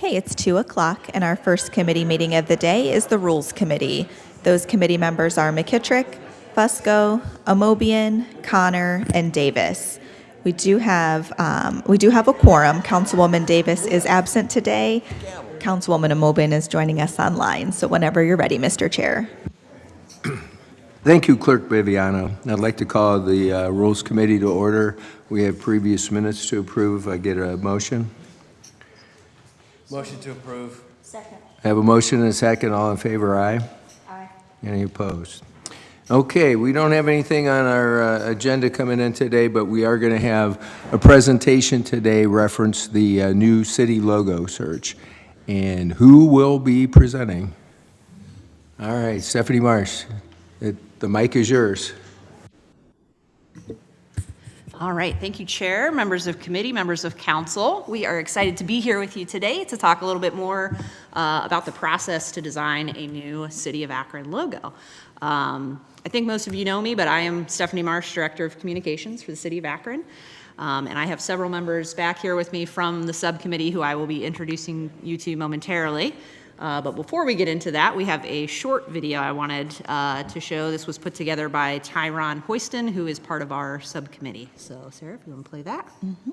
Okay, it's 2 o'clock, and our first committee meeting of the day is the Rules Committee. Those committee members are McKittrick, Fusco, Amobian, Connor, and Davis. We do have a quorum. Councilwoman Davis is absent today. Councilwoman Amobian is joining us online. So whenever you're ready, Mr. Chair. Thank you, Clerk Viviano. I'd like to call the Rules Committee to order. We have previous minutes to approve. I get a motion. Motion to approve. Second. I have a motion and a second. All in favor, aye? Aye. Any opposed? Okay, we don't have anything on our agenda coming in today, but we are going to have a presentation today reference the new city logo search. And who will be presenting? All right, Stephanie Marsh, the mic is yours. All right, thank you, Chair, members of committee, members of council. We are excited to be here with you today to talk a little bit more about the process to design a new City of Akron logo. I think most of you know me, but I am Stephanie Marsh, Director of Communications for the City of Akron. And I have several members back here with me from the subcommittee who I will be introducing you to momentarily. But before we get into that, we have a short video I wanted to show. This was put together by Tyron Hoyston, who is part of our subcommittee. So, Sarah, if you want to play that. Mm-hmm.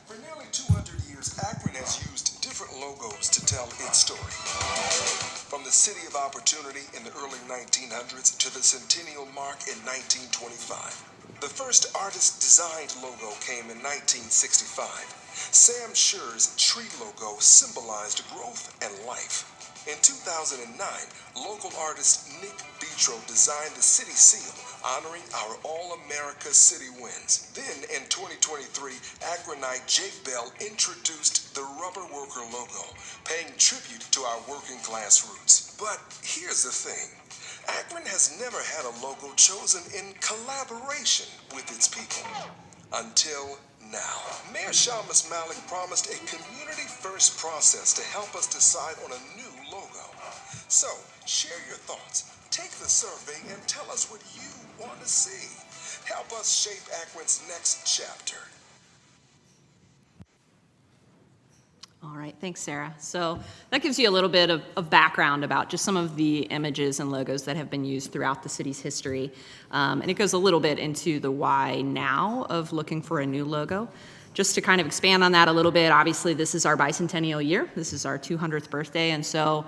For nearly 200 years, Akron has used different logos to tell its story. From the City of Opportunity in the early 1900s to the Centennial Mark in 1925. The first artist-designed logo came in 1965. Sam Scher's tree logo symbolized growth and life. In 2009, local artist Nick Betro designed the city seal, honoring our All-America City wins. Then, in 2023, Akronite Jake Bell introduced the Rubber Worker logo, paying tribute to our working class roots. But here's the thing. Akron has never had a logo chosen in collaboration with its people. Until now. Mayor Shamus Malik promised a community-first process to help us decide on a new logo. So, share your thoughts. Take the survey and tell us what you want to see. Help us shape Akron's next chapter. All right, thanks, Sarah. So that gives you a little bit of background about just some of the images and logos that have been used throughout the city's history. And it goes a little bit into the why now of looking for a new logo. Just to kind of expand on that a little bit, obviously this is our bicentennial year. This is our 200th birthday, and so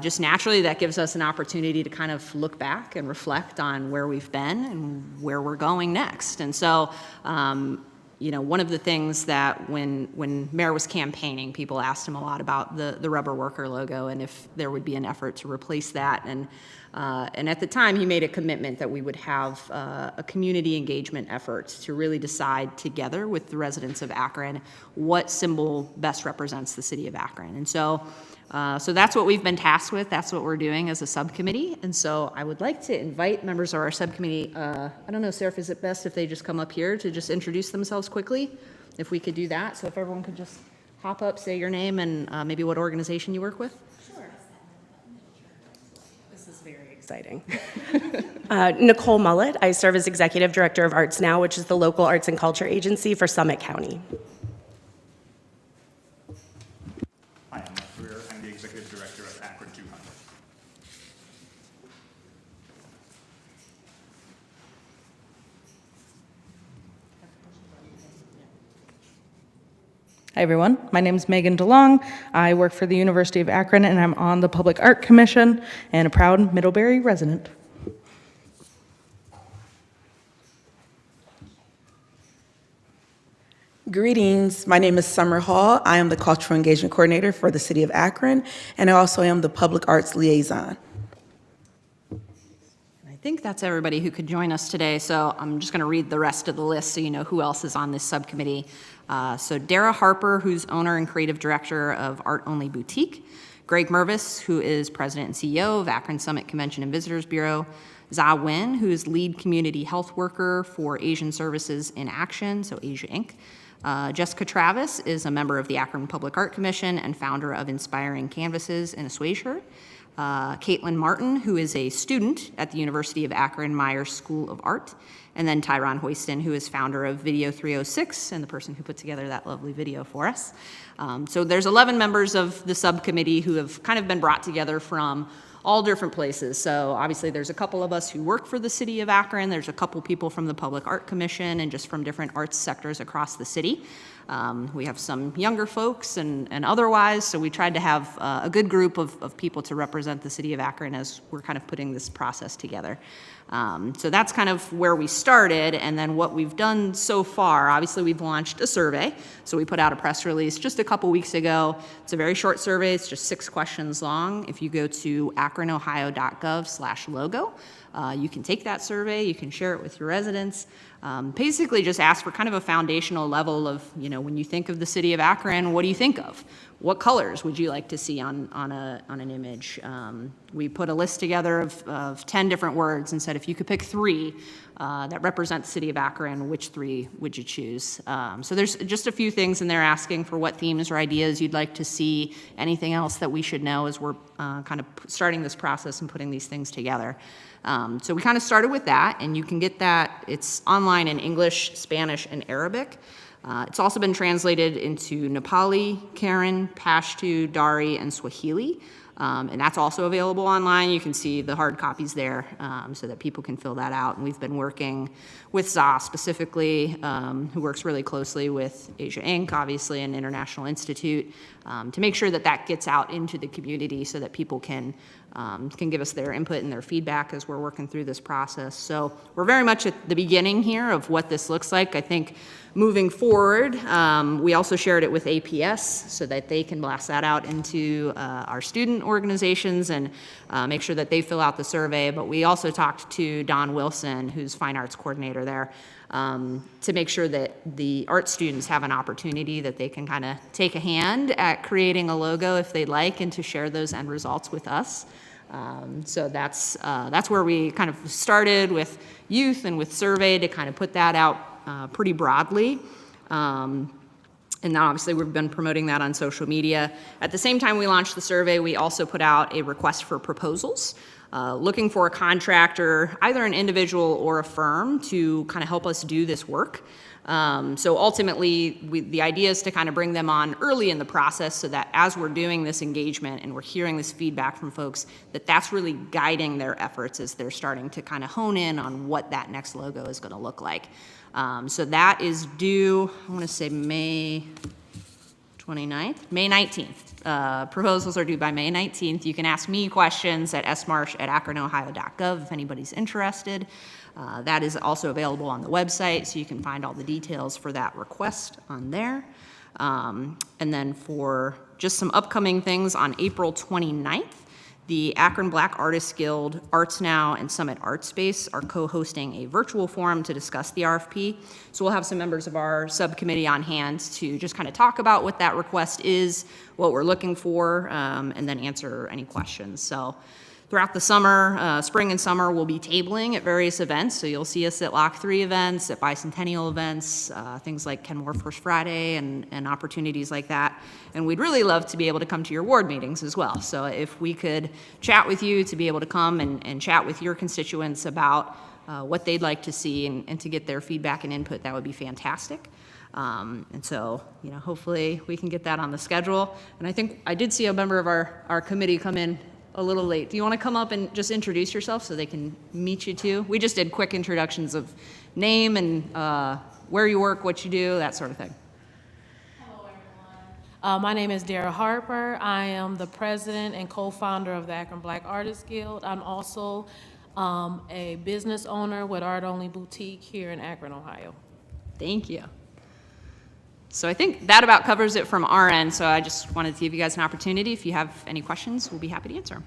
just naturally that gives us an opportunity to kind of look back and reflect on where we've been and where we're going next. And so you know, one of the things that when Mayor was campaigning, people asked him a lot about the Rubber Worker logo and if there would be an effort to replace that. And at the time, he made a commitment that we would have a community engagement effort to really decide together with the residents of Akron what symbol best represents the city of Akron. And so that's what we've been tasked with. That's what we're doing as a subcommittee. And so I would like to invite members of our subcommittee. I don't know, Sarah, is it best if they just come up here to just introduce themselves quickly? If we could do that. So if everyone could just hop up, say your name and maybe what organization you work with. Sure. This is very exciting. Nicole Mullet. I serve as Executive Director of Arts Now, which is the local arts and culture agency for Summit County. Executive Director of Akron 200. Hi everyone, my name is Megan DeLong. I work for the University of Akron and I'm on the Public Art Commission and a proud Middlebury resident. Greetings, my name is Summer Hall. I am the Cultural Engagement Coordinator for the City of Akron, and I also am the Public Arts Liaison. I think that's everybody who could join us today, so I'm just going to read the rest of the list so you know who else is on this subcommittee. So Dara Harper, who's owner and creative director of Art Only Boutique. Greg Mervis, who is president and CEO of Akron Summit Convention and Visitors Bureau. Za Nguyen, who is lead community health worker for Asian Services in Action, so Asia Inc. Jessica Travis is a member of the Akron Public Art Commission and founder of Inspiring Canvases in Assuage Her. Caitlin Martin, who is a student at the University of Akron Myers School of Art, and then Tyron Hoyston, who is founder of Video 306 and the person who put together that lovely video for us. So there's 11 members of the subcommittee who have kind of been brought together from all different places. So obviously there's a couple of us who work for the city of Akron, there's a couple people from the Public Art Commission and just from different arts sectors across the city. We have some younger folks and otherwise, so we tried to have a good group of people to represent the city of Akron as we're kind of putting this process together. So that's kind of where we started, and then what we've done so far, obviously we've launched a survey. So we put out a press release just a couple weeks ago. It's a very short survey, it's just 6 questions long. If you go to akronohio.gov/logo, you can take that survey, you can share it with your residents. Basically just ask for kind of a foundational level of, when you think of the city of Akron, what do you think of? What colors would you like to see on an image? We put a list together of 10 different words and said if you could pick 3 that represent the city of Akron, which 3 would you choose? So there's just a few things in there asking for what themes or ideas you'd like to see, anything else that we should know as we're kind of starting this process and putting these things together. So we kind of started with that, and you can get that. It's online in English, Spanish, and Arabic. It's also been translated into Nepali, Karen, Pashto, Dari, and Swahili. And that's also available online. You can see the hard copies there so that people can fill that out. And we've been working with ZA specifically, who works really closely with Asia Inc., obviously, an international institute, to make sure that that gets out into the community so that people can give us their input and their feedback as we're working through this process. So we're very much at the beginning here of what this looks like. I think moving forward, we also shared it with APS so that they can blast that out into our student organizations and make sure that they fill out the survey. But we also talked to Don Wilson, who's fine arts coordinator there, to make sure that the art students have an opportunity that they can kind of take a hand at creating a logo if they'd like and to share those end results with us. So that's where we kind of started with youth and with survey to kind of put that out pretty broadly. And now obviously we've been promoting that on social media. At the same time we launched the survey, we also put out a request for proposals, looking for a contractor, either an individual or a firm, to kind of help us do this work. So ultimately, the idea is to kind of bring them on early in the process so that as we're doing this engagement and we're hearing this feedback from folks, that's really guiding their efforts as they're starting to kind of hone in on what that next logo is going to look like. So that is due, I want to say May 29th? May 19th. Proposals are due by May 19th. You can ask me questions at smarsh@akronohio.gov if anybody's interested. That is also available on the website, so you can find all the details for that request on there. And then for just some upcoming things, on April 29th, the Akron Black Artists Guild, Arts Now, and Summit Art Space are co-hosting a virtual forum to discuss the RFP. So we'll have some members of our subcommittee on hand to just kind of talk about what that request is, what we're looking for, and then answer any questions. So throughout the summer, spring and summer, we'll be tabling at various events. So you'll see us at Lock 3 events, at bicentennial events, things like Kenmore First Friday and opportunities like that. And we'd really love to be able to come to your ward meetings as well. So if we could chat with you to be able to come and chat with your constituents about what they'd like to see and to get their feedback and input, that would be fantastic. And so, hopefully we can get that on the schedule. And I think I did see a member of our committee come in a little late. Do you want to come up and just introduce yourself so they can meet you too? We just did quick introductions of name and where you work, what you do, that sort of thing. Hello, everyone. My name is Dara Harper. I am the president and co-founder of the Akron Black Artists Guild. I'm also a business owner with Art Only Boutique here in Akron, Ohio. Thank you. So I think that about covers it from our end. So I just wanted to give you guys an opportunity. If you have any questions, we'll be happy to answer.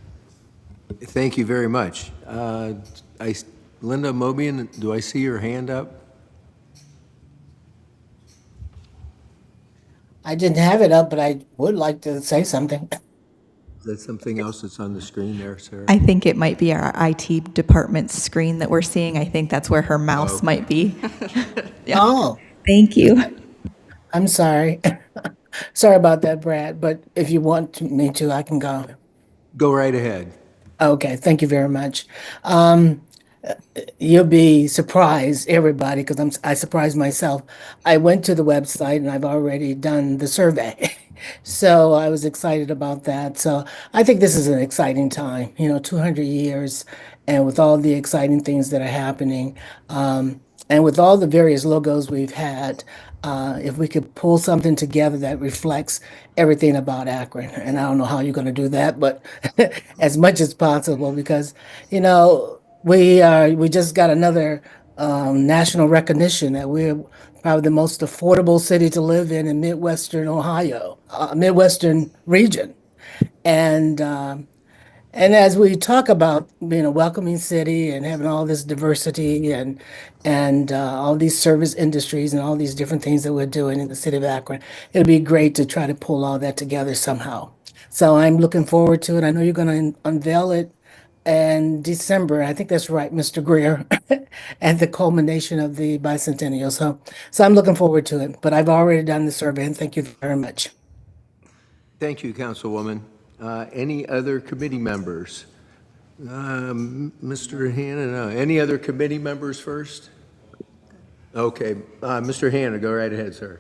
Thank you very much. Linda Mobian, do I see your hand up? I didn't have it up, but I would like to say something. Is that something else that's on the screen there, Sarah? I think it might be our IT department's screen that we're seeing. I think that's where her mouse might be. Yeah. Oh, Thank you. I'm sorry. Sorry about that, Brad, but if you want me to, I can go. Go right ahead. Okay, thank you very much. Um, You'll be surprised, everybody, because I surprised myself. I went to the website and I've already done the survey. So I was excited about that. So I think this is an exciting time, 200 years, and with all the exciting things that are happening, and with all the various logos we've had, if we could pull something together that reflects everything about Akron. And I don't know how you're going to do that, but as much as possible, because, we just got another national recognition that we're probably the most affordable city to live in Midwestern Ohio, Midwestern region. And and as we talk about being a welcoming city and having all this diversity and all these service industries and all these different things that we're doing in the city of Akron, it'd be great to try to pull all that together somehow. So I'm looking forward to it. I know you're going to unveil it in December. I think that's right, Mr. Greer, at the culmination of the bicentennial. So I'm looking forward to it. But I've already done the survey, and thank you very much. Thank you, Councilwoman. Any other committee members? Mr. Hanna, no. Any other committee members first? Okay, Mr. Hanna, go right ahead, sir.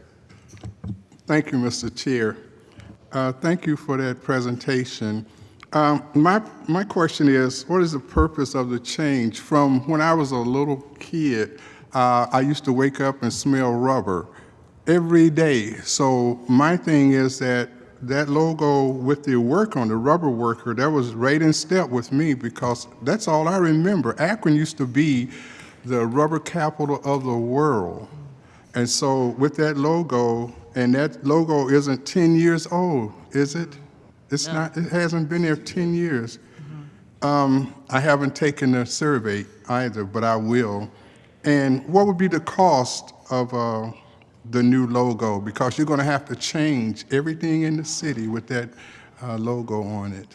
Thank you, Mr. Chair. Thank you for that presentation. My question is, what is the purpose of the change? From when I was a little kid, I used to wake up and smell rubber every day. So my thing is that logo with the work on the rubber worker, that was right in step with me, because that's all I remember. Akron used to be the rubber capital of the world. And so with that logo, and that logo isn't 10 years old, is it? It's not, it hasn't been there 10 years. I haven't taken the survey either, but I will. And what would be the cost of the new logo? Because you're going to have to change everything in the city with that logo on it.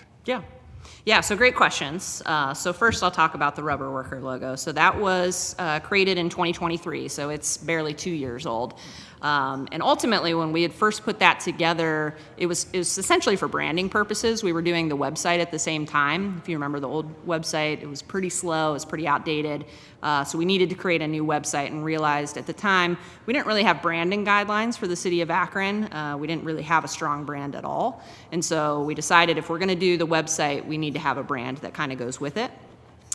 Yeah, so great questions. So first I'll talk about the rubber worker logo. So that was created in 2023, so it's barely 2 years old. And ultimately, when we had first put that together, it was essentially for branding purposes. We were doing the website at the same time. If you remember the old website, it was pretty slow, it was pretty outdated. So we needed to create a new website and realized at the time we didn't really have branding guidelines for the city of Akron. We didn't really have a strong brand at all. And so we decided if we're going to do the website, we need to have a brand that kind of goes with it.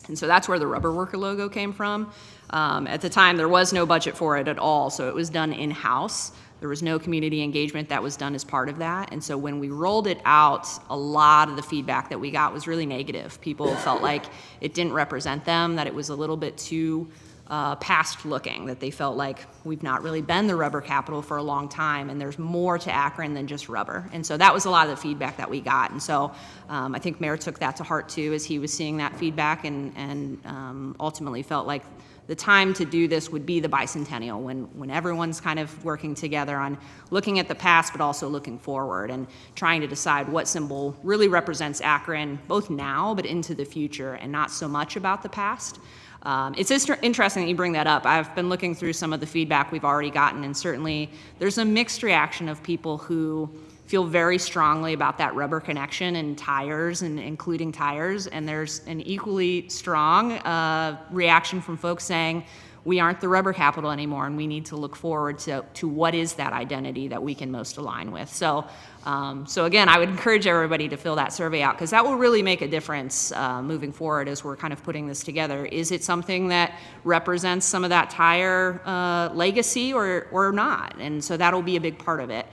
And so that's where the rubber worker logo came from. At the time, there was no budget for it at all, so it was done in-house. There was no community engagement that was done as part of that. And so when we rolled it out, a lot of the feedback that we got was really negative. People felt like it didn't represent them, that it was a little bit too past looking, that they felt like we've not really been the rubber capital for a long time, and there's more to Akron than just rubber. And so that was a lot of the feedback that we got. And so I think Mayor took that to heart too, as he was seeing that feedback, and ultimately felt like the time to do this would be the bicentennial, when everyone's kind of working together on looking at the past, but also looking forward and trying to decide what symbol really represents Akron, both now, but into the future, and not so much about the past. It's interesting that you bring that up. I've been looking through some of the feedback we've already gotten, and certainly there's a mixed reaction of people who feel very strongly about that rubber connection and tires, and including tires, and there's an equally strong reaction from folks saying we aren't the rubber capital anymore, and we need to look forward to what is that identity that we can most align with. So again, I would encourage everybody to fill that survey out, because that will really make a difference moving forward as we're kind of putting this together. Is it something that represents some of that tire legacy or not? And so that'll be a big part of it.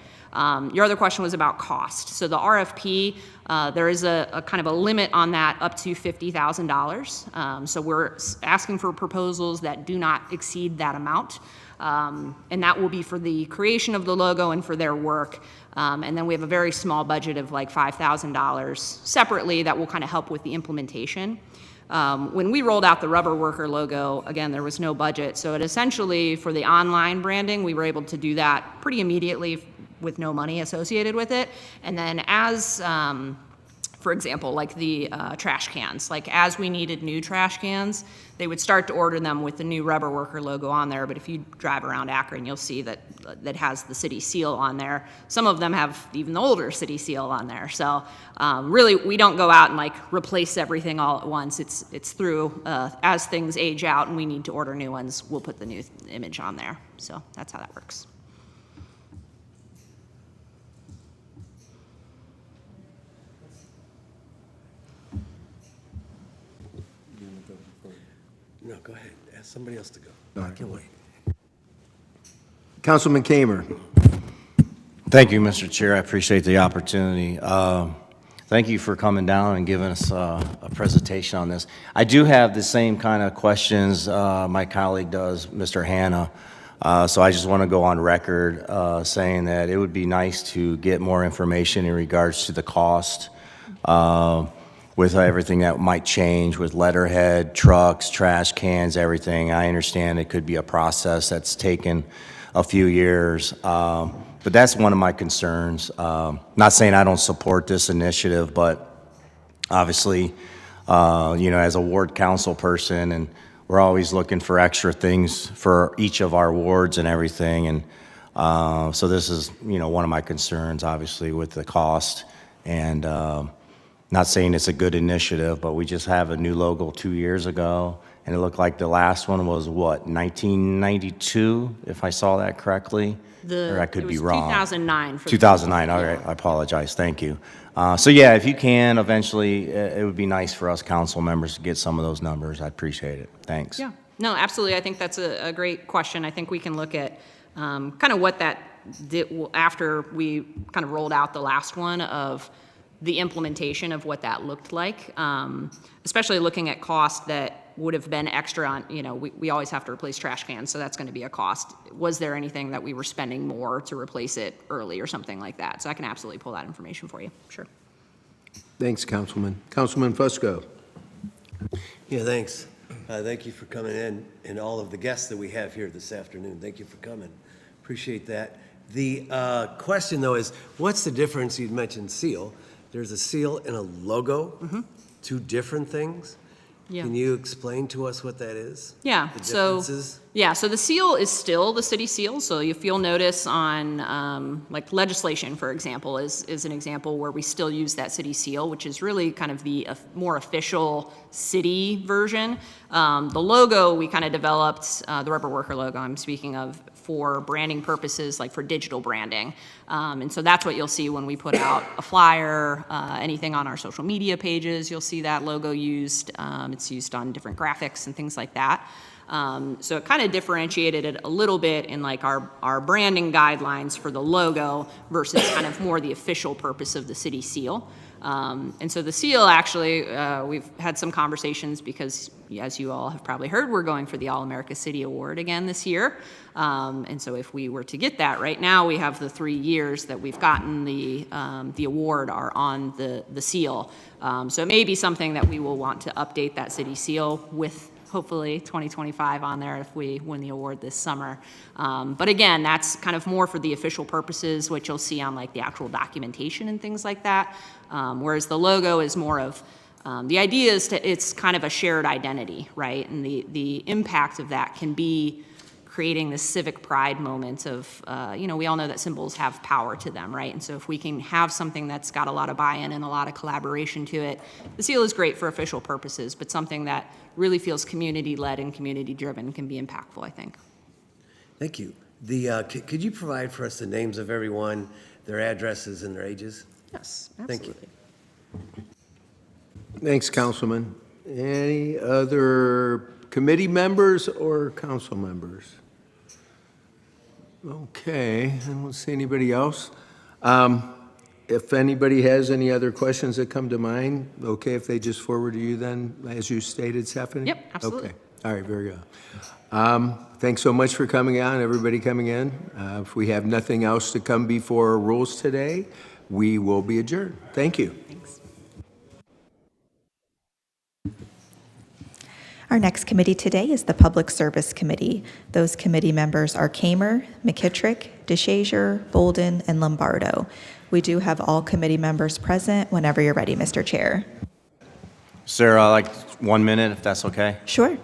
Your other question was about cost. So the RFP, there is a kind of a limit on that up to $50,000. So we're asking for proposals that do not exceed that amount. And that will be for the creation of the logo and for their work. And then we have a very small budget of like $5,000 separately that will kind of help with the implementation. When we rolled out the rubber worker logo, again, there was no budget. So it essentially, for the online branding, we were able to do that pretty immediately with no money associated with it. And then as for example, like the trash cans. Like as we needed new trash cans, they would start to order them with the new rubber worker logo on there. But if you drive around Akron, you'll see that that has the city seal on there. Some of them have even the older city seal on there. So really, we don't go out and like replace everything all at once. It's through as things age out and we need to order new ones, we'll put the new image on there. So that's how that works. No, go ahead. Ask somebody else to go. I can wait. Councilman Kamer. Thank you, Mr. Chair. I appreciate the opportunity. Thank you for coming down and giving us a presentation on this. I do have the same kind of questions my colleague does, Mr. Hanna. So I just want to go on record saying that it would be nice to get more information in regards to the cost with everything that might change with letterhead, trucks, trash cans, everything. I understand it could be a process that's taken a few years, but that's one of my concerns. Not saying I don't support this initiative, but obviously, as a ward council person, and we're always looking for extra things for each of our wards and everything, and so this is, one of my concerns, obviously, with the cost, and not saying it's a good initiative, but we just have a new logo 2 years ago, and it looked like the last one was, 1992, if I saw that correctly? Or I could be wrong. 2009. 2009, all right, I apologize, thank you. So yeah, if you can, eventually, it would be nice for us council members to get some of those numbers. I appreciate it, thanks. Yeah, no, absolutely. I think that's a great question. I think we can look at kind of what that did after we kind of rolled out the last one of the implementation of what that looked like, especially looking at cost that would have been extra on, we always have to replace trash cans, so that's going to be a cost. Was there anything that we were spending more to replace it early or something like that? So I can absolutely pull that information for you, sure. Thanks, Councilman. Councilman Fusco. Yeah, thanks. Thank you for coming in, and all of the guests that we have here this afternoon. Thank you for coming. Appreciate that. The question, though, is what's the difference? You'd mentioned seal. There's a seal and a logo, two different things. Yeah. Can you explain to us what that is? Yeah. The differences? So the seal is still the city seal. So if you'll notice on like legislation, for example, is an example where we still use that city seal, which is really kind of the more official city version. The logo we kind of developed, the rubber worker logo I'm speaking of, for branding purposes, like for digital branding. And so that's what you'll see when we put out a flyer, anything on our social media pages, you'll see that logo used. It's used on different graphics and things like that. So it kind of differentiated it a little bit in like our branding guidelines for the logo versus kind of more the official purpose of the city seal. And so the seal, actually, we've had some conversations because, as you all have probably heard, we're going for the All-America City Award again this year. And so if we were to get that, right now we have the 3 years that we've gotten the award are on the seal. So it may be something that we will want to update that city seal with hopefully 2025 on there if we win the award this summer. But again, that's kind of more for the official purposes, which you'll see on like the actual documentation and things like that. Whereas the logo is more of, the idea is it's kind of a shared identity, right? And the impact of that can be creating this civic pride moment of, we all know that symbols have power to them, right? And so if we can have something that's got a lot of buy-in and a lot of collaboration to it, the seal is great for official purposes, but something that really feels community-led and community-driven can be impactful, I think. Thank you. Could you provide for us the names of everyone, their addresses, and their ages? Yes, absolutely. Thank you. Thanks, Councilman. Any other committee members or council members? Okay, I don't see anybody else. If anybody has any other questions that come to mind, okay, if they just forward to you then, as you stated, Stephanie? Yep, absolutely. Okay, all right, very good. Thanks so much for coming on, everybody coming in. If we have nothing else to come before rules today, we will be adjourned. Thank you. Thanks. Our next committee today is the Public Service Committee. Those committee members are Kamer, McKittrick, DeShazier, Bolden, and Lombardo. We do have all committee members present whenever you're ready, Mr. Chair. Sarah, like 1 minute, if that's okay? Sure.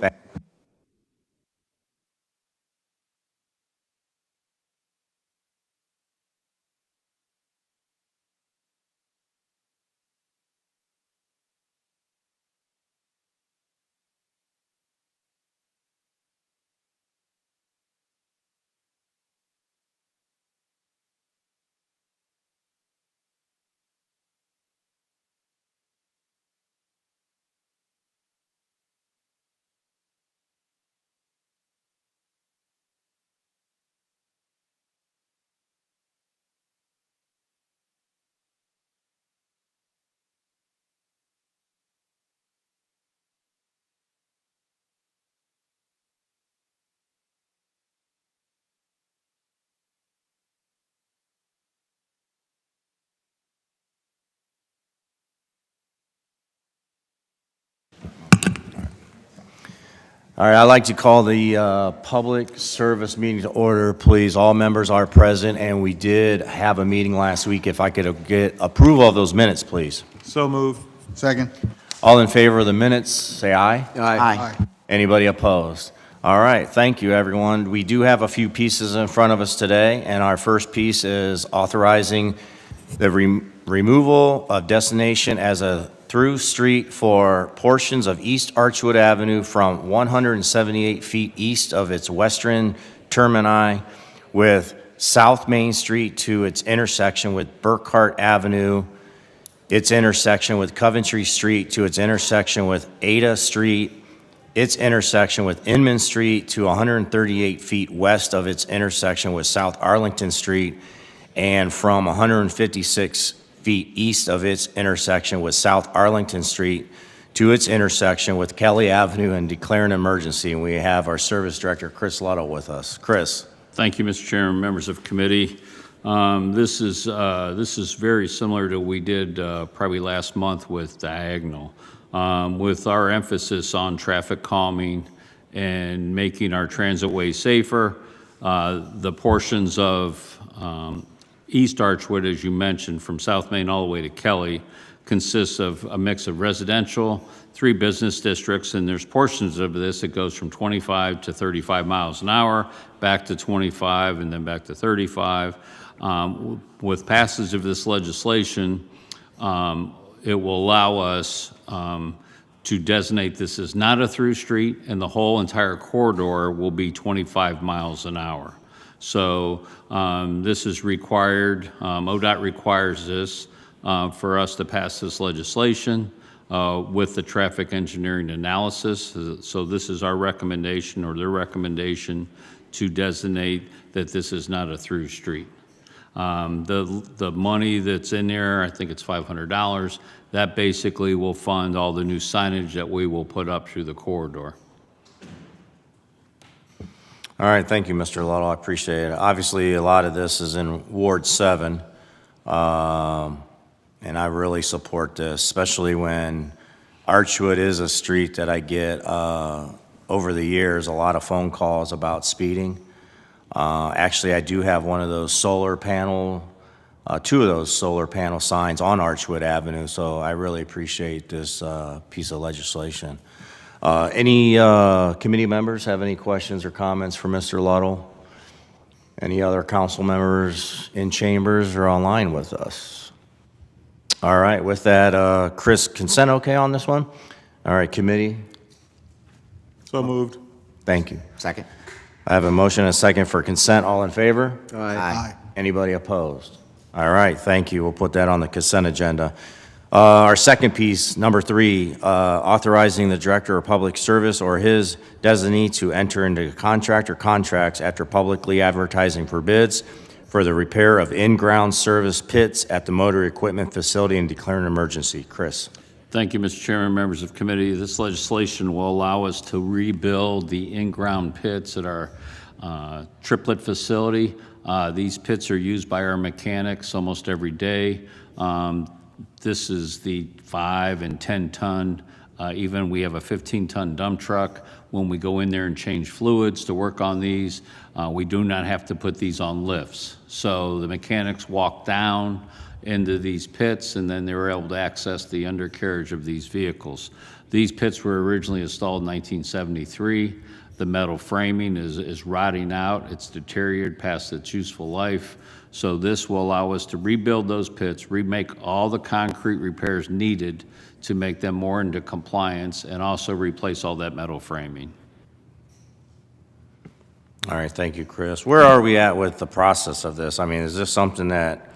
All right, I'd like to call the public service meeting to order, please. All members are present, and we did have a meeting last week. If I could get approval of those minutes, please. So move. Second. All in favor of the minutes, say aye. Aye. Anybody opposed? All right, thank you, everyone. We do have a few pieces in front of us today, and our first piece is authorizing the removal of destination as a through street for portions of East Archwood Avenue from 178 feet east of its western termini with South Main Street to its intersection with Burkhart Avenue, its intersection with Coventry Street to its intersection with Ada Street, its intersection with Inman Street to 138 feet west of its intersection with South Arlington Street, and from 156 feet east of its intersection with South Arlington Street to its intersection with Kelly Avenue, and declare an emergency. And we have our Service Director, Chris Luttle, with us. Chris. Thank you, Mr. Chairman, members of committee. This is very similar to what we did probably last month with Diagonal, with our emphasis on traffic calming and making our transitways safer. The portions of East Archwood, as you mentioned, from South Main all the way to Kelly, consists of a mix of residential, 3 business districts, and there's portions of this that goes from 25 to 35 miles an hour, back to 25, and then back to 35. With passage of this legislation, it will allow us to designate this as not a through street, and the whole entire corridor will be 25 miles an hour. So this is required, ODOT requires this for us to pass this legislation with the traffic engineering analysis. So this is our recommendation, or their recommendation, to designate that this is not a through street. The money that's in there, I think it's $500, that basically will fund all the new signage that we will put up through the corridor. All right, thank you, Mr. Luttle. I appreciate it. Obviously, a lot of this is in Ward 7, and I really support this, especially when Archwood is a street that I get over the years a lot of phone calls about speeding. Actually, I do have one of those solar panel, 2 of those solar panel signs on Archwood Avenue, so I really appreciate this piece of legislation. Any committee members have any questions or comments for Mr. Luttle? Any other council members in chambers or online with us? All right, with that, Chris, consent okay on this one? All right, committee? So moved. Thank you. Second. I have a motion and a second for consent. All in favor? Aye. Anybody opposed? All right, thank you. We'll put that on the consent agenda. Our second piece, number 3, authorizing the Director of Public Service or his designee to enter into contract or contracts after publicly advertising for bids for the repair of in-ground service pits at the motor equipment facility and declare an emergency. Chris. Thank you, Mr. Chairman, members of committee. This legislation will allow us to rebuild the in-ground pits at our triplet facility. These pits are used by our mechanics almost every day. This is the 5 and 10 ton Even we have a 15-ton dump truck. When we go in there and change fluids to work on these, we do not have to put these on lifts. So the mechanics walk down into these pits, and then they were able to access the undercarriage of these vehicles. These pits were originally installed in 1973. The metal framing is rotting out. It's deteriorated past its useful life. So this will allow us to rebuild those pits, remake all the concrete repairs needed to make them more into compliance, and also replace all that metal framing. All right, thank you, Chris. Where are we at with the process of this? I mean, is this something that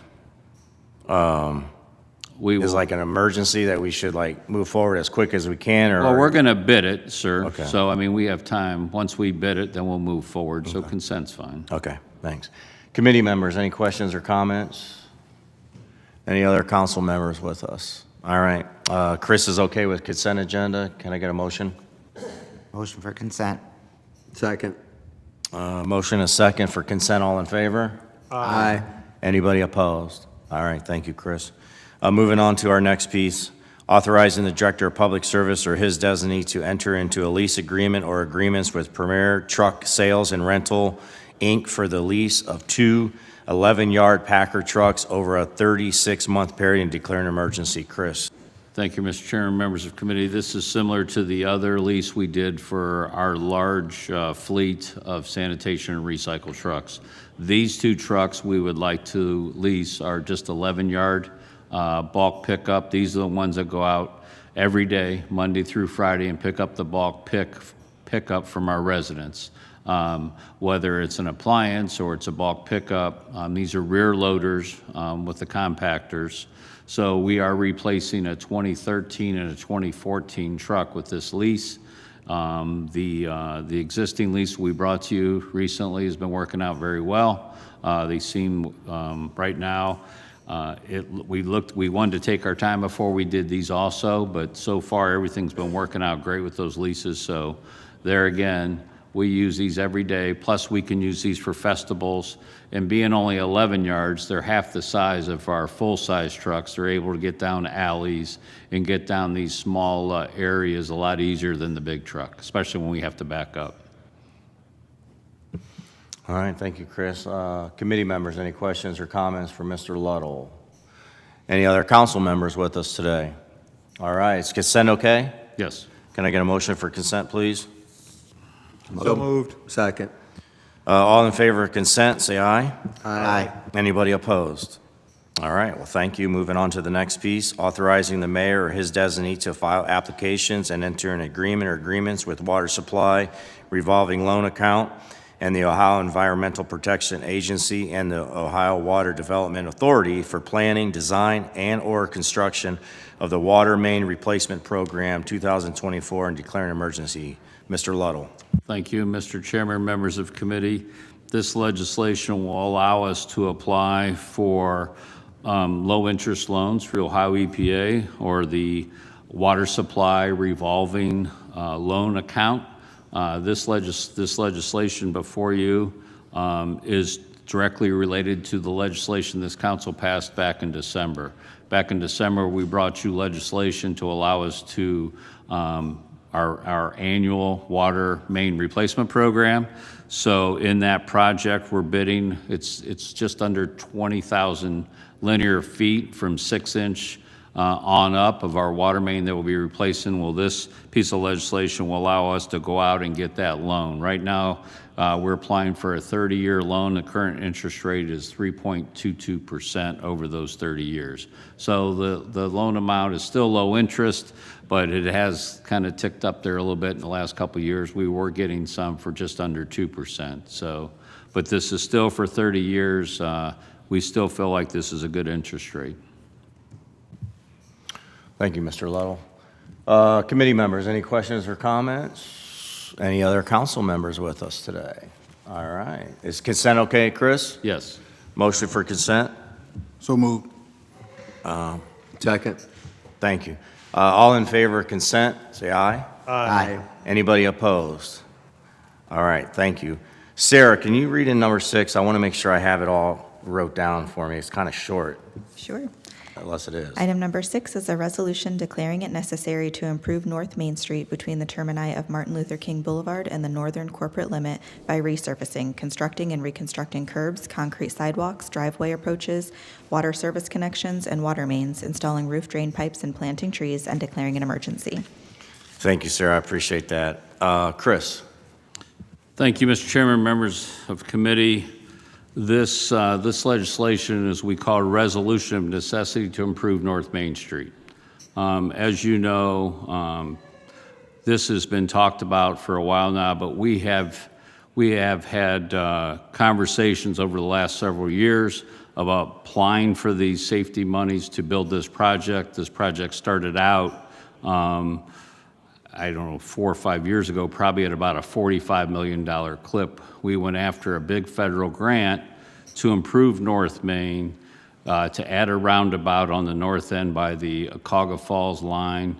is like an emergency that we should like move forward as quick as we can? Or Well, we're going to bid it, sir. Okay. So, I mean, we have time. Once we bid it, then we'll move forward. So consent's fine. Okay, thanks. Committee members, any questions or comments? Any other council members with us? All right, Chris is okay with consent agenda. Can I get a motion? Motion for consent. Second. Motion is second for consent. All in favor? Aye. Anybody opposed? All right, thank you, Chris. Moving on to our next piece, authorizing the Director of Public Service or his designee to enter into a lease agreement or agreements with Premier Truck Sales and Rental, Inc. for the lease of two 11-yard Packer trucks over a 36-month period and declare an emergency. Chris. Thank you, Mr. Chairman, members of committee. This is similar to the other lease we did for our large fleet of sanitation and recycle trucks. These two trucks we would like to lease are just 11-yard bulk pickup. These are the ones that go out every day, Monday through Friday, and pick up the bulk pickup from our residents. Whether it's an appliance or it's a bulk pickup, these are rear loaders with the compactors. So we are replacing a 2013 and a 2014 truck with this lease. The existing lease we brought to you recently has been working out very well. They seem right now. We wanted to take our time before we did these also, but so far everything's been working out great with those leases. So there again, we use these every day, plus we can use these for festivals. And being only 11 yards, they're half the size of our full-size trucks. They're able to get down alleys and get down these small areas a lot easier than the big truck, especially when we have to back up. All right, thank you, Chris. Committee members, any questions or comments for Mr. Luddle? Any other council members with us today? All right, is consent okay? Yes. Can I get a motion for consent, please? So moved. Second. All in favor of consent, say aye. Aye. Anybody opposed? All right, well, thank you. Moving on to the next piece, authorizing the mayor or his designee to file applications and enter an agreement or agreements with water supply revolving loan account and the Ohio Environmental Protection Agency and the Ohio Water Development Authority for planning, design, and/or construction of the Water Main Replacement Program 2024 and declare an emergency. Mr. Luddle. Thank you, Mr. Chairman, members of committee. This legislation will allow us to apply for low-interest loans through Ohio EPA or the Water Supply Revolving Loan Account. This legislation before you is directly related to the legislation this council passed back in December. Back in December, we brought you legislation to allow us to our annual water main replacement program. So in that project, we're bidding, it's just under 20,000 linear feet from 6-inch on up of our water main that we'll be replacing. Well, this piece of legislation will allow us to go out and get that loan. Right now, we're applying for a 30-year loan. The current interest rate is 3.22% over those 30 years. So the loan amount is still low interest, but it has kind of ticked up there a little bit in the last couple of years. We were getting some for just under 2%. So, but this is still for 30 years. We still feel like this is a good interest rate. Thank you, Mr. Luddle. Committee members, any questions or comments? Any other council members with us today? All right. Is consent okay, Chris? Yes. Motion for consent? So moved. Second. Thank you. All in favor of consent, say aye. Aye. Anybody opposed? All right, thank you. Sarah, can you read in number 6? I want to make sure I have it all wrote down for me. It's kind of short. Sure. unless it is. Item number 6 is a resolution declaring it necessary to improve North Main Street between the termini of Martin Luther King Boulevard and the northern corporate limit by resurfacing, constructing and reconstructing curbs, concrete sidewalks, driveway approaches, water service connections, and water mains, installing roof drain pipes and planting trees, and declaring an emergency. Thank you, Sarah. I appreciate that. Chris? Thank you, Mr. Chairman, members of committee. This legislation is we call a resolution of necessity to improve North Main Street. As you know, this has been talked about for a while now, but we have had conversations over the last several years about applying for these safety monies to build this project. This project started out, I don't know, 4 or 5 years ago, probably at about a $45 million clip. We went after a big federal grant to improve North Main, to add a roundabout on the north end by the Akaga Falls line.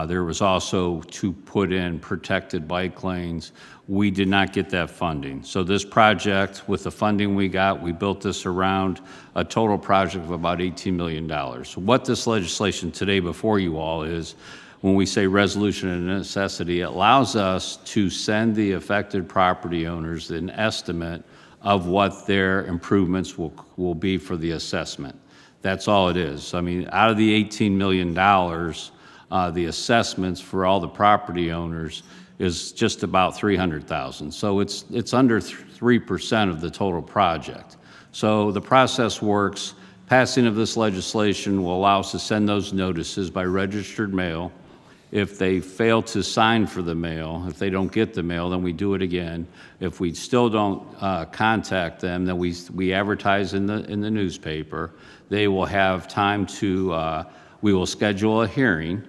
There was also to put in protected bike lanes. We did not get that funding. So this project, with the funding we got, we built this around a total project of about $18 million. So what this legislation today before you all is, when we say resolution of necessity, it allows us to send the affected property owners an estimate of what their improvements will be for the assessment. That's all it is. I mean, out of the $18 million, the assessments for all the property owners is just about $300,000. So it's under 3% of the total project. So the process works. Passing of this legislation will allow us to send those notices by registered mail. If they fail to sign for the mail, if they don't get the mail, then we do it again. If we still don't contact them, then we advertise in the newspaper. They will have time to, we will schedule a hearing.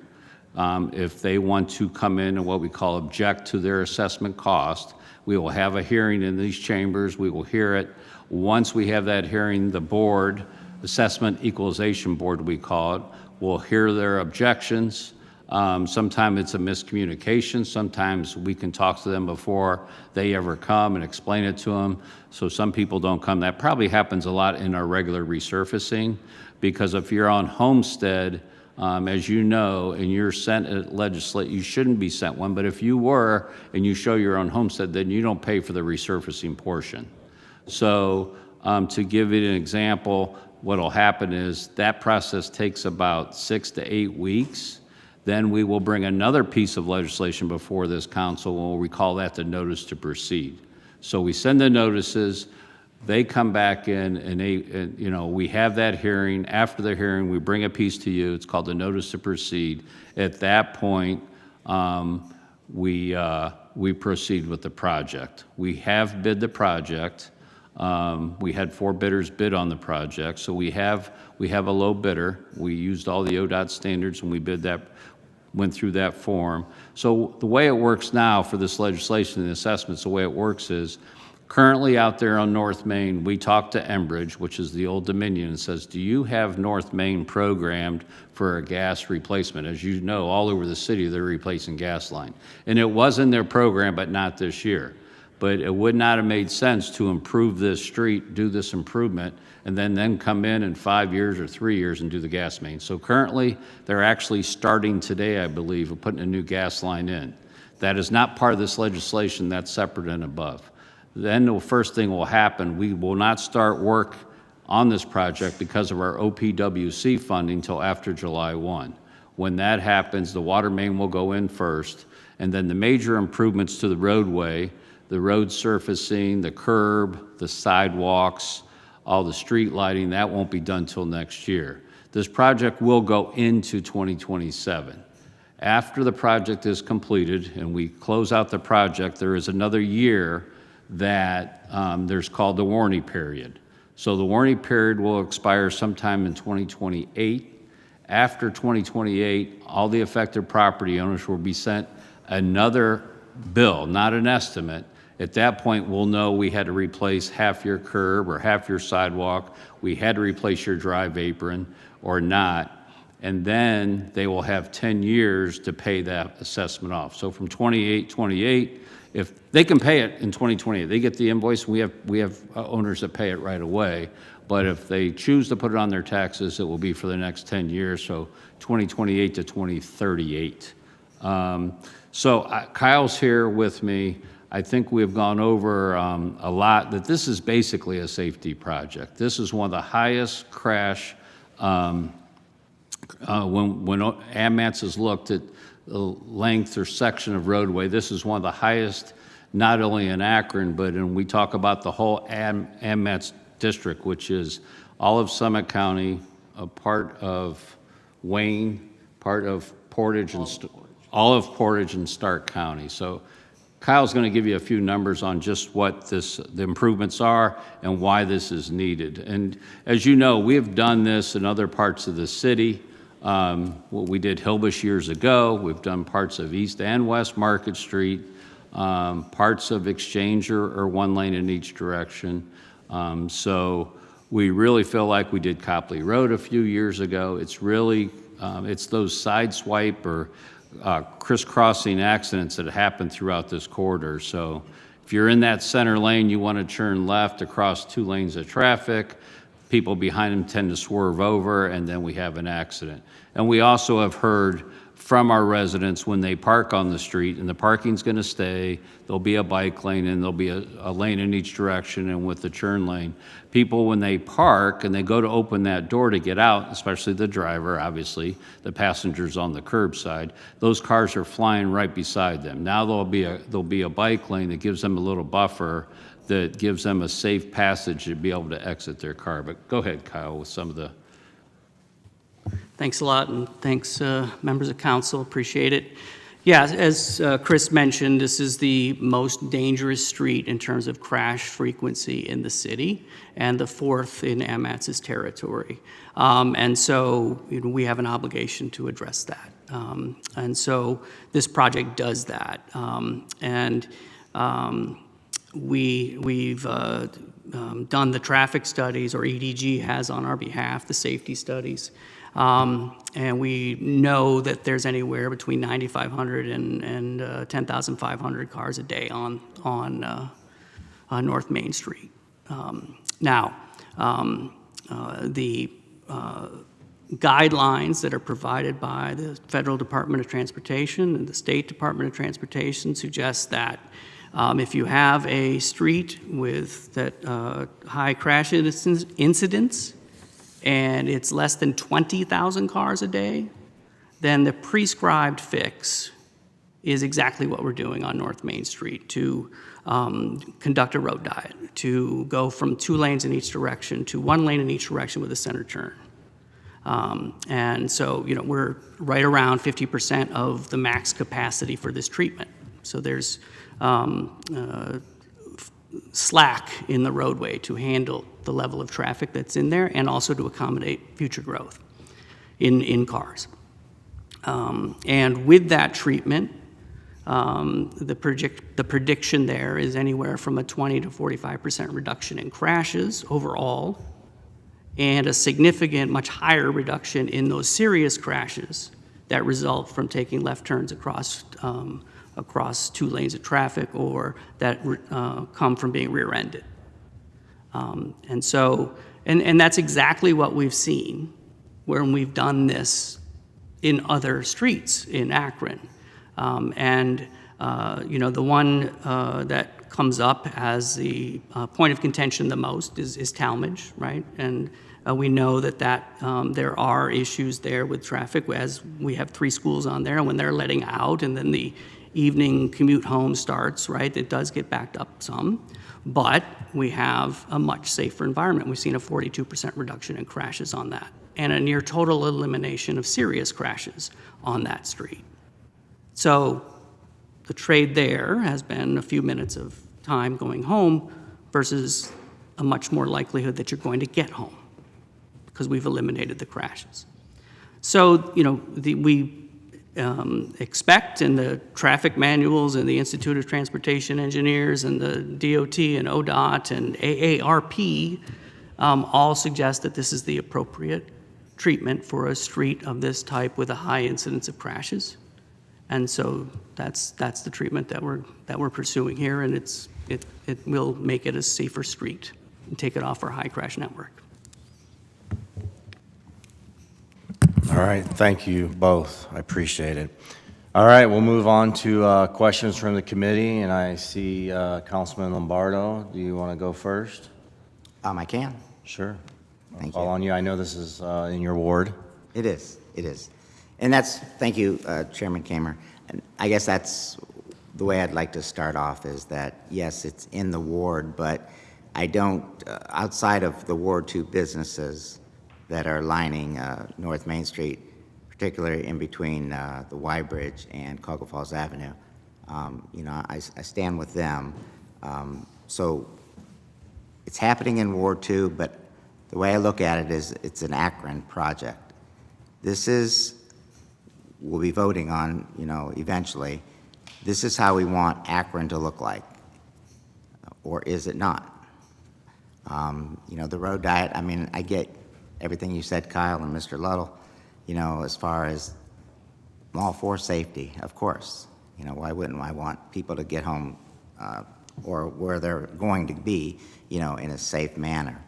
If they want to come in and what we call object to their assessment cost, we will have a hearing in these chambers. We will hear it. Once we have that hearing, the board, Assessment Equalization Board we call it, will hear their objections. Sometimes it's a miscommunication. Sometimes we can talk to them before they ever come and explain it to them. So some people don't come. That probably happens a lot in our regular resurfacing, because if you're on Homestead, as you know, and you're sent a legislation, you shouldn't be sent one, but if you were and you show your own homestead, then you don't pay for the resurfacing portion. So to give you an example, what will happen is that process takes about 6 to 8 weeks. Then we will bring another piece of legislation before this council, and we call that the notice to proceed. So we send the notices, they come back in, and we have that hearing. After the hearing, we bring a piece to you. It's called the notice to proceed. At that point, we proceed with the project. We have bid the project. We had 4 bidders bid on the project, so we have a low bidder. We used all the ODOT standards when we bid that, went through that form. So the way it works now for this legislation and assessments, the way it works is, currently out there on North Main, we talk to Enbridge, which is the old Dominion, and says, do you have North Main programmed for a gas replacement? As you know, all over the city, they're replacing gas line. And it was in their program, but not this year. But it would not have made sense to improve this street, do this improvement, and then come in 5 years or 3 years and do the gas main. So currently, they're actually starting today, I believe, of putting a new gas line in. That is not part of this legislation. That's separate and above. Then the first thing will happen, we will not start work on this project because of our OPWC funding until after July 1. When that happens, the water main will go in first, and then the major improvements to the roadway, the road surfacing, the curb, the sidewalks, all the street lighting, that won't be done till next year. This project will go into 2027. After the project is completed and we close out the project, there is another year that there's called the warranty period. So the warranty period will expire sometime in 2028. After 2028, all the affected property owners will be sent another bill, not an estimate. At that point, we'll know we had to replace half your curb or half your sidewalk, we had to replace your drive apron or not, and then they will have 10 years to pay that assessment off. So from 28, if they can pay it in 2020, they get the invoice, we have owners that pay it right away. But if they choose to put it on their taxes, it will be for the next 10 years, so 2028 to 2038. Kyle's here with me. I think we've gone over a lot, that this is basically a safety project. This is one of the highest crash, when AMATS has looked at the length or section of roadway, this is one of the highest, not only in Akron, but we talk about the whole AMATS district, which is all of Summit County, a part of Wayne, part of Portage, and all of Portage and Stark County. So Kyle's going to give you a few numbers on just what the improvements are and why this is needed. And as you know, we have done this in other parts of the city. We did Hilbush years ago. We've done parts of East and West Market Street, parts of Exchange or one lane in each direction. So we really feel like we did Copley Road a few years ago. It's really, it's those sideswipe or crisscrossing accidents that happen throughout this corridor. So if you're in that center lane, you want to turn left across 2 lanes of traffic. People behind them tend to swerve over, and then we have an accident. And we also have heard from our residents when they park on the street, and the parking's going to stay, there'll be a bike lane and there'll be a lane in each direction, and with the turn lane. People, when they park and they go to open that door to get out, especially the driver, obviously, the passengers on the curbside, those cars are flying right beside them. Now there'll be a bike lane that gives them a little buffer that gives them a safe passage to be able to exit their car. But go ahead, Kyle, with some of the... Thanks a lot, and thanks, members of council. Appreciate it. Yeah, as Chris mentioned, this is the most dangerous street in terms of crash frequency in the city, and the 4th in AMATS's territory. And so we have an obligation to address that. And so this project does that. We've done the traffic studies, or EDG has on our behalf, the safety studies. And we know that there's anywhere between 9,500 and 10,500 cars a day on North Main Street. The guidelines that are provided by the Federal Department of Transportation and the State Department of Transportation suggest that if you have a street with that high crash incidents, and it's less than 20,000 cars a day, then the prescribed fix is exactly what we're doing on North Main Street, to conduct a road diet, to go from 2 lanes in each direction to 1 lane in each direction with a center turn. And so, we're right around 50% of the max capacity for this treatment. So there's slack in the roadway to handle the level of traffic that's in there, and also to accommodate future growth in cars. And with that treatment, the prediction there is anywhere from a 20 to 45% reduction in crashes overall, and a significant, much higher reduction in those serious crashes that result from taking left turns across 2 lanes of traffic, or that come from being rear-ended. And so, and that's exactly what we've seen when we've done this in other streets in Akron. The one that comes up as the point of contention the most is Talmadge, right? And we know that there are issues there with traffic, as we have 3 schools on there, and when they're letting out and then the evening commute home starts, right, it does get backed up some, but we have a much safer environment. We've seen a 42% reduction in crashes on that, and a near total elimination of serious crashes on that street. So the trade there has been a few minutes of time going home versus a much more likelihood that you're going to get home, because we've eliminated the crashes. So, we expect in the traffic manuals and the Institute of Transportation Engineers and the DOT and ODOT and AARP all suggest that this is the appropriate treatment for a street of this type with a high incidence of crashes. And so that's the treatment that we're pursuing here, and it will make it a safer street and take it off our high crash network. All right, thank you both. I appreciate it. All right, we'll move on to questions from the committee, and I see Councilman Lombardo. Do you want to go first? I can. Sure. Thank Call you. on you. I know this is in your ward. It is. And thank you, Chairman Kamer. And I guess that's the way I'd like to start off is that, yes, it's in the ward, but I don't, outside of the Ward 2 businesses that are lining North Main Street, particularly in between the Y Bridge and Caldwell Falls Avenue, I stand with them. So it's happening in Ward 2, but the way I look at it is it's an Akron project. We'll be voting on, eventually, this is how we want Akron to look like, or is it not? The road diet, I get everything you said, Kyle and Mr. Luddle, as far as I'm all for safety, of course. Why wouldn't I want people to get home or where they're going to be, in a safe manner?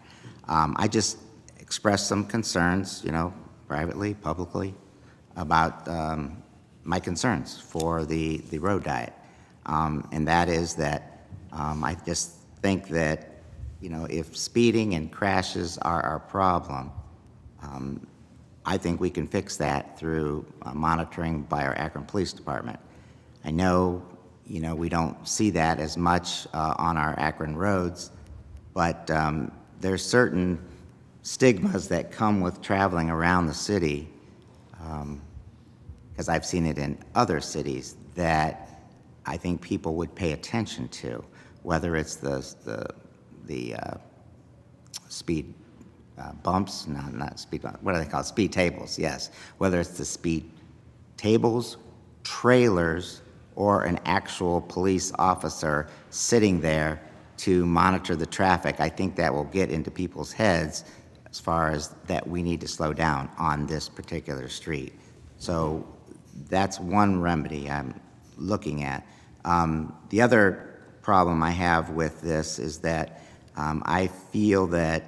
I just expressed some concerns, privately, publicly, about my concerns for the road diet. And that is that I just think that, if speeding and crashes are our problem, I think we can fix that through monitoring by our Akron Police Department. I know, we don't see that as much on our Akron roads, but there's certain stigmas that come with traveling around the city, because I've seen it in other cities, that I think people would pay attention to, whether it's the speed bumps, no, not speed bumps, what do they call speed tables, yes. Whether it's the speed tables, trailers, or an actual police officer sitting there to monitor the traffic, I think that will get into people's heads as far as that we need to slow down on this particular street. So that's one remedy I'm looking at. The other problem I have with this is that I feel that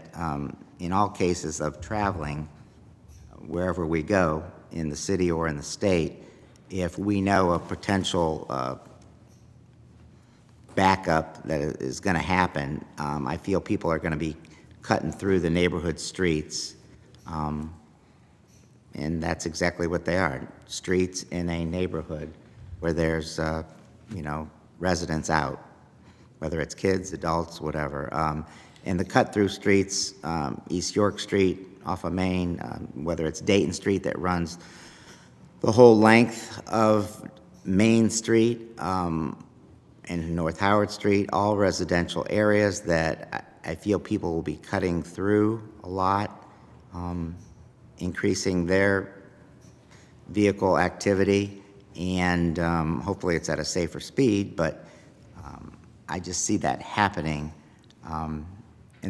in all cases of traveling, wherever we go, in the city or in the state, if we know a potential backup that is going to happen, I feel people are going to be cutting through the neighborhood streets, and that's exactly what they are, streets in a neighborhood where there's, residents out, whether it's kids, adults, whatever. And the cut-through streets, East York Street off of Main, whether it's Dayton Street that runs the whole length of Main Street and North Howard Street, all residential areas that I feel people will be cutting through a lot, increasing their vehicle activity, and hopefully it's at a safer speed, but I just see that happening. And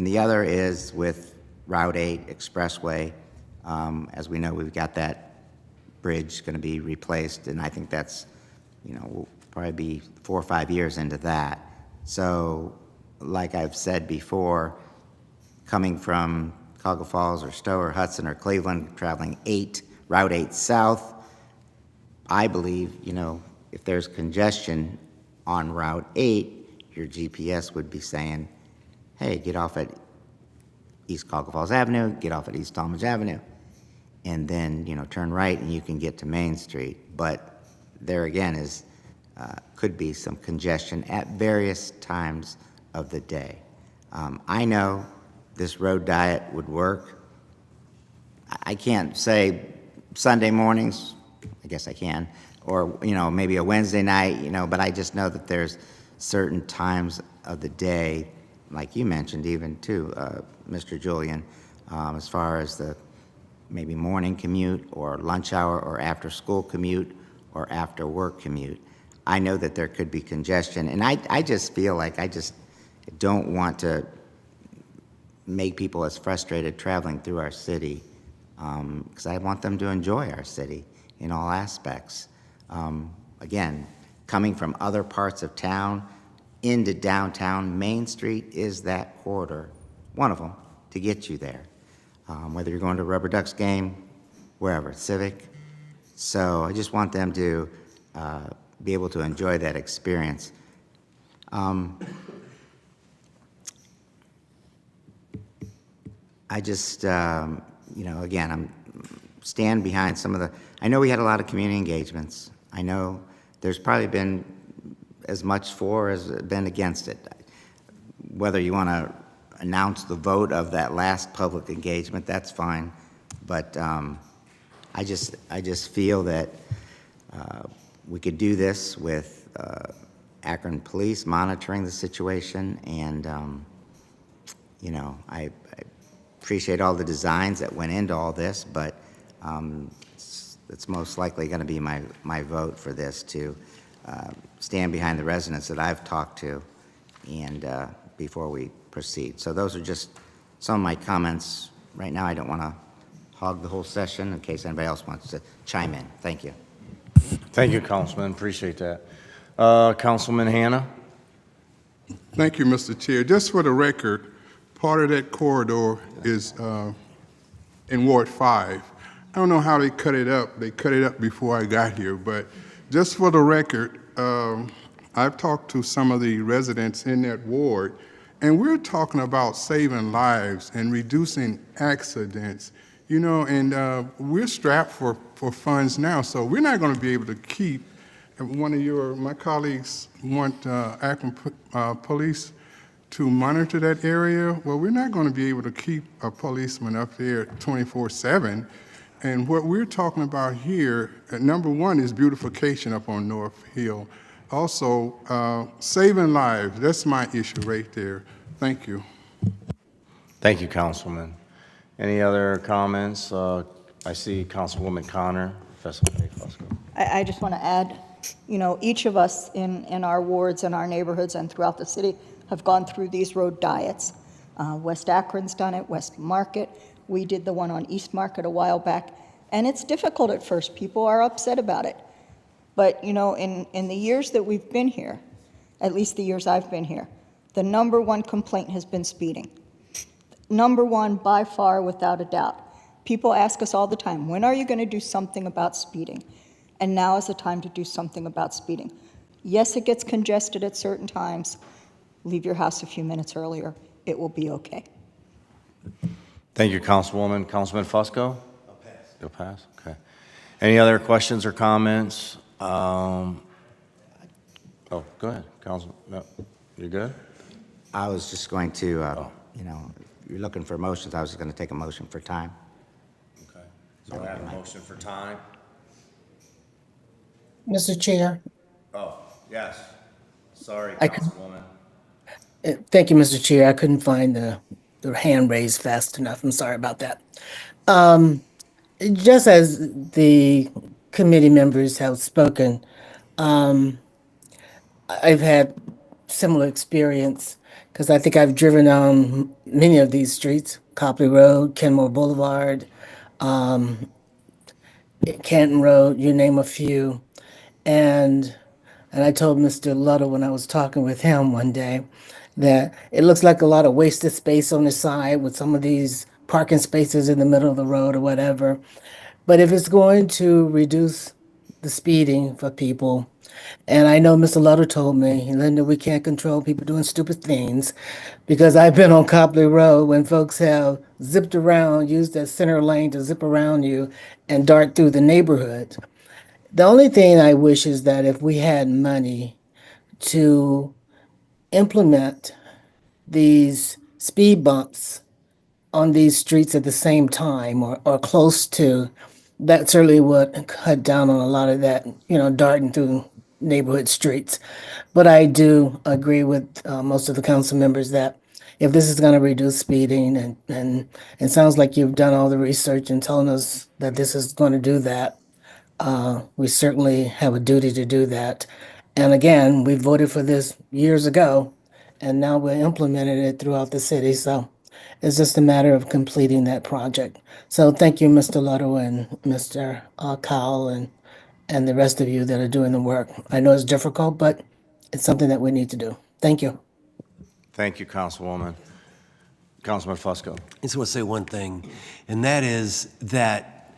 the other is with Route 8 Expressway. As we know, we've got that bridge going to be replaced, and I think that's, we'll probably be 4 or 5 years into that. So, like I've said before, coming from Caldwell Falls or Stowe or Hudson or Cleveland, traveling Route 8 south, I believe, if there's congestion on Route 8, your GPS would be saying, hey, get off at East Caldwell Falls Avenue, get off at East Talmadge Avenue, and then, turn right and you can get to Main Street. But there again could be some congestion at various times of the day. I know this road diet would work. I can't say Sunday mornings, I guess I can, or, maybe a Wednesday night, but I just know that there's certain times of the day, like you mentioned even too, Mr. Julian, as far as the maybe morning commute or lunch hour or after school commute or after work commute. I know that there could be congestion, and I just feel like I just don't want to make people as frustrated traveling through our city, because I want them to enjoy our city in all aspects. again, coming from other parts of town into downtown, Main Street is that corridor, one of them, to get you there. Whether you're going to a Rubber Ducks game, wherever, Civic. So I just want them to be able to enjoy that experience. I just, again, I'm stand behind some of the, I know we had a lot of community engagements. I know there's probably been as much for as been against it. Whether you want to announce the vote of that last public engagement, that's fine. But I just feel that we could do this with Akron Police monitoring the situation, and I appreciate all the designs that went into all this, but it's most likely going to be my vote for this, to stand behind the residents that I've talked to, and before we proceed. So those are just some of my comments. Right now, I don't want to hog the whole session in case anybody else wants to chime in. Thank you. Thank you, Councilman. Appreciate that. Councilman Hanna? Thank you, Mr. Chair. Just for the record, part of that corridor is in Ward 5. I don't know how they cut it up. They cut it up before I got here, but just for the record, I've talked to some of the residents in that ward, and we're talking about saving lives and reducing accidents, and we're strapped for funds now, so we're not going to be able to keep, my colleagues want Akron Police to monitor that area. Well, we're not going to be able to keep a policeman up there 24/7. And what we're talking about here, number one, is beautification up on North Hill. Also, saving lives. That's my issue right there. Thank you. Thank you, Councilman. Any other comments? I see Councilwoman Connor. I just want to add, each of us in our wards and our neighborhoods and throughout the city have gone through these road diets. West Akron's done it, West Market. We did the one on East Market a while back. And it's difficult at first. People are upset about it. But, in the years that we've been here, at least the years I've been here, the number one complaint has been speeding. Number one, by far, without a doubt. People ask us all the time, when are you going to do something about speeding? And now is the time to do something about speeding. Yes, it gets congested at certain times. Leave your house a few minutes earlier. It will be okay. Thank you, Councilwoman. Councilman Fusco? I'll pass. You'll pass? Okay. Any other questions or comments? Oh, go ahead, Councilman. No, you good? I was just going to, you're looking for motions. I was just going to take a motion for time. Okay. So I have a motion for time. Mr. Chair. Oh, yes. Sorry, I Councilwoman. Thank you, Mr. Chair. I couldn't find the hand raised fast enough. I'm sorry about that. Just as the committee members have spoken, I've had similar experience because I think I've driven on many of these streets: Copley Road, Kenmore Boulevard, Canton Road, you name a few. And I told Mr. Lutter when I was talking with him one day that it looks like a lot of wasted space on the side with some of these parking spaces in the middle of the road or whatever. But if it's going to reduce the speeding for people, and I know Mr. Lutter told me, Linda, we can't control people doing stupid things, because I've been on Copley Road when folks have zipped around, used that center lane to zip around you and dart through the neighborhood. The only thing I wish is that if we had money to implement these speed bumps on these streets at the same time or close to, that certainly would cut down on a lot of that, darting through neighborhood streets. But I do agree with most of the council members that if this is going to reduce speeding, and it sounds like you've done all the research and telling us that this is going to do that, we certainly have a duty to do that. And again, we voted for this years ago, and now we're implementing it throughout the city. So it's just a matter of completing that project. So thank you, Mr. Lutto and Mr. Cowell and the rest of you that are doing the work. I know it's difficult, but it's something that we need to do. Thank you. Thank you, Councilwoman. Councilman Fusco. I just want to say one thing, and that is that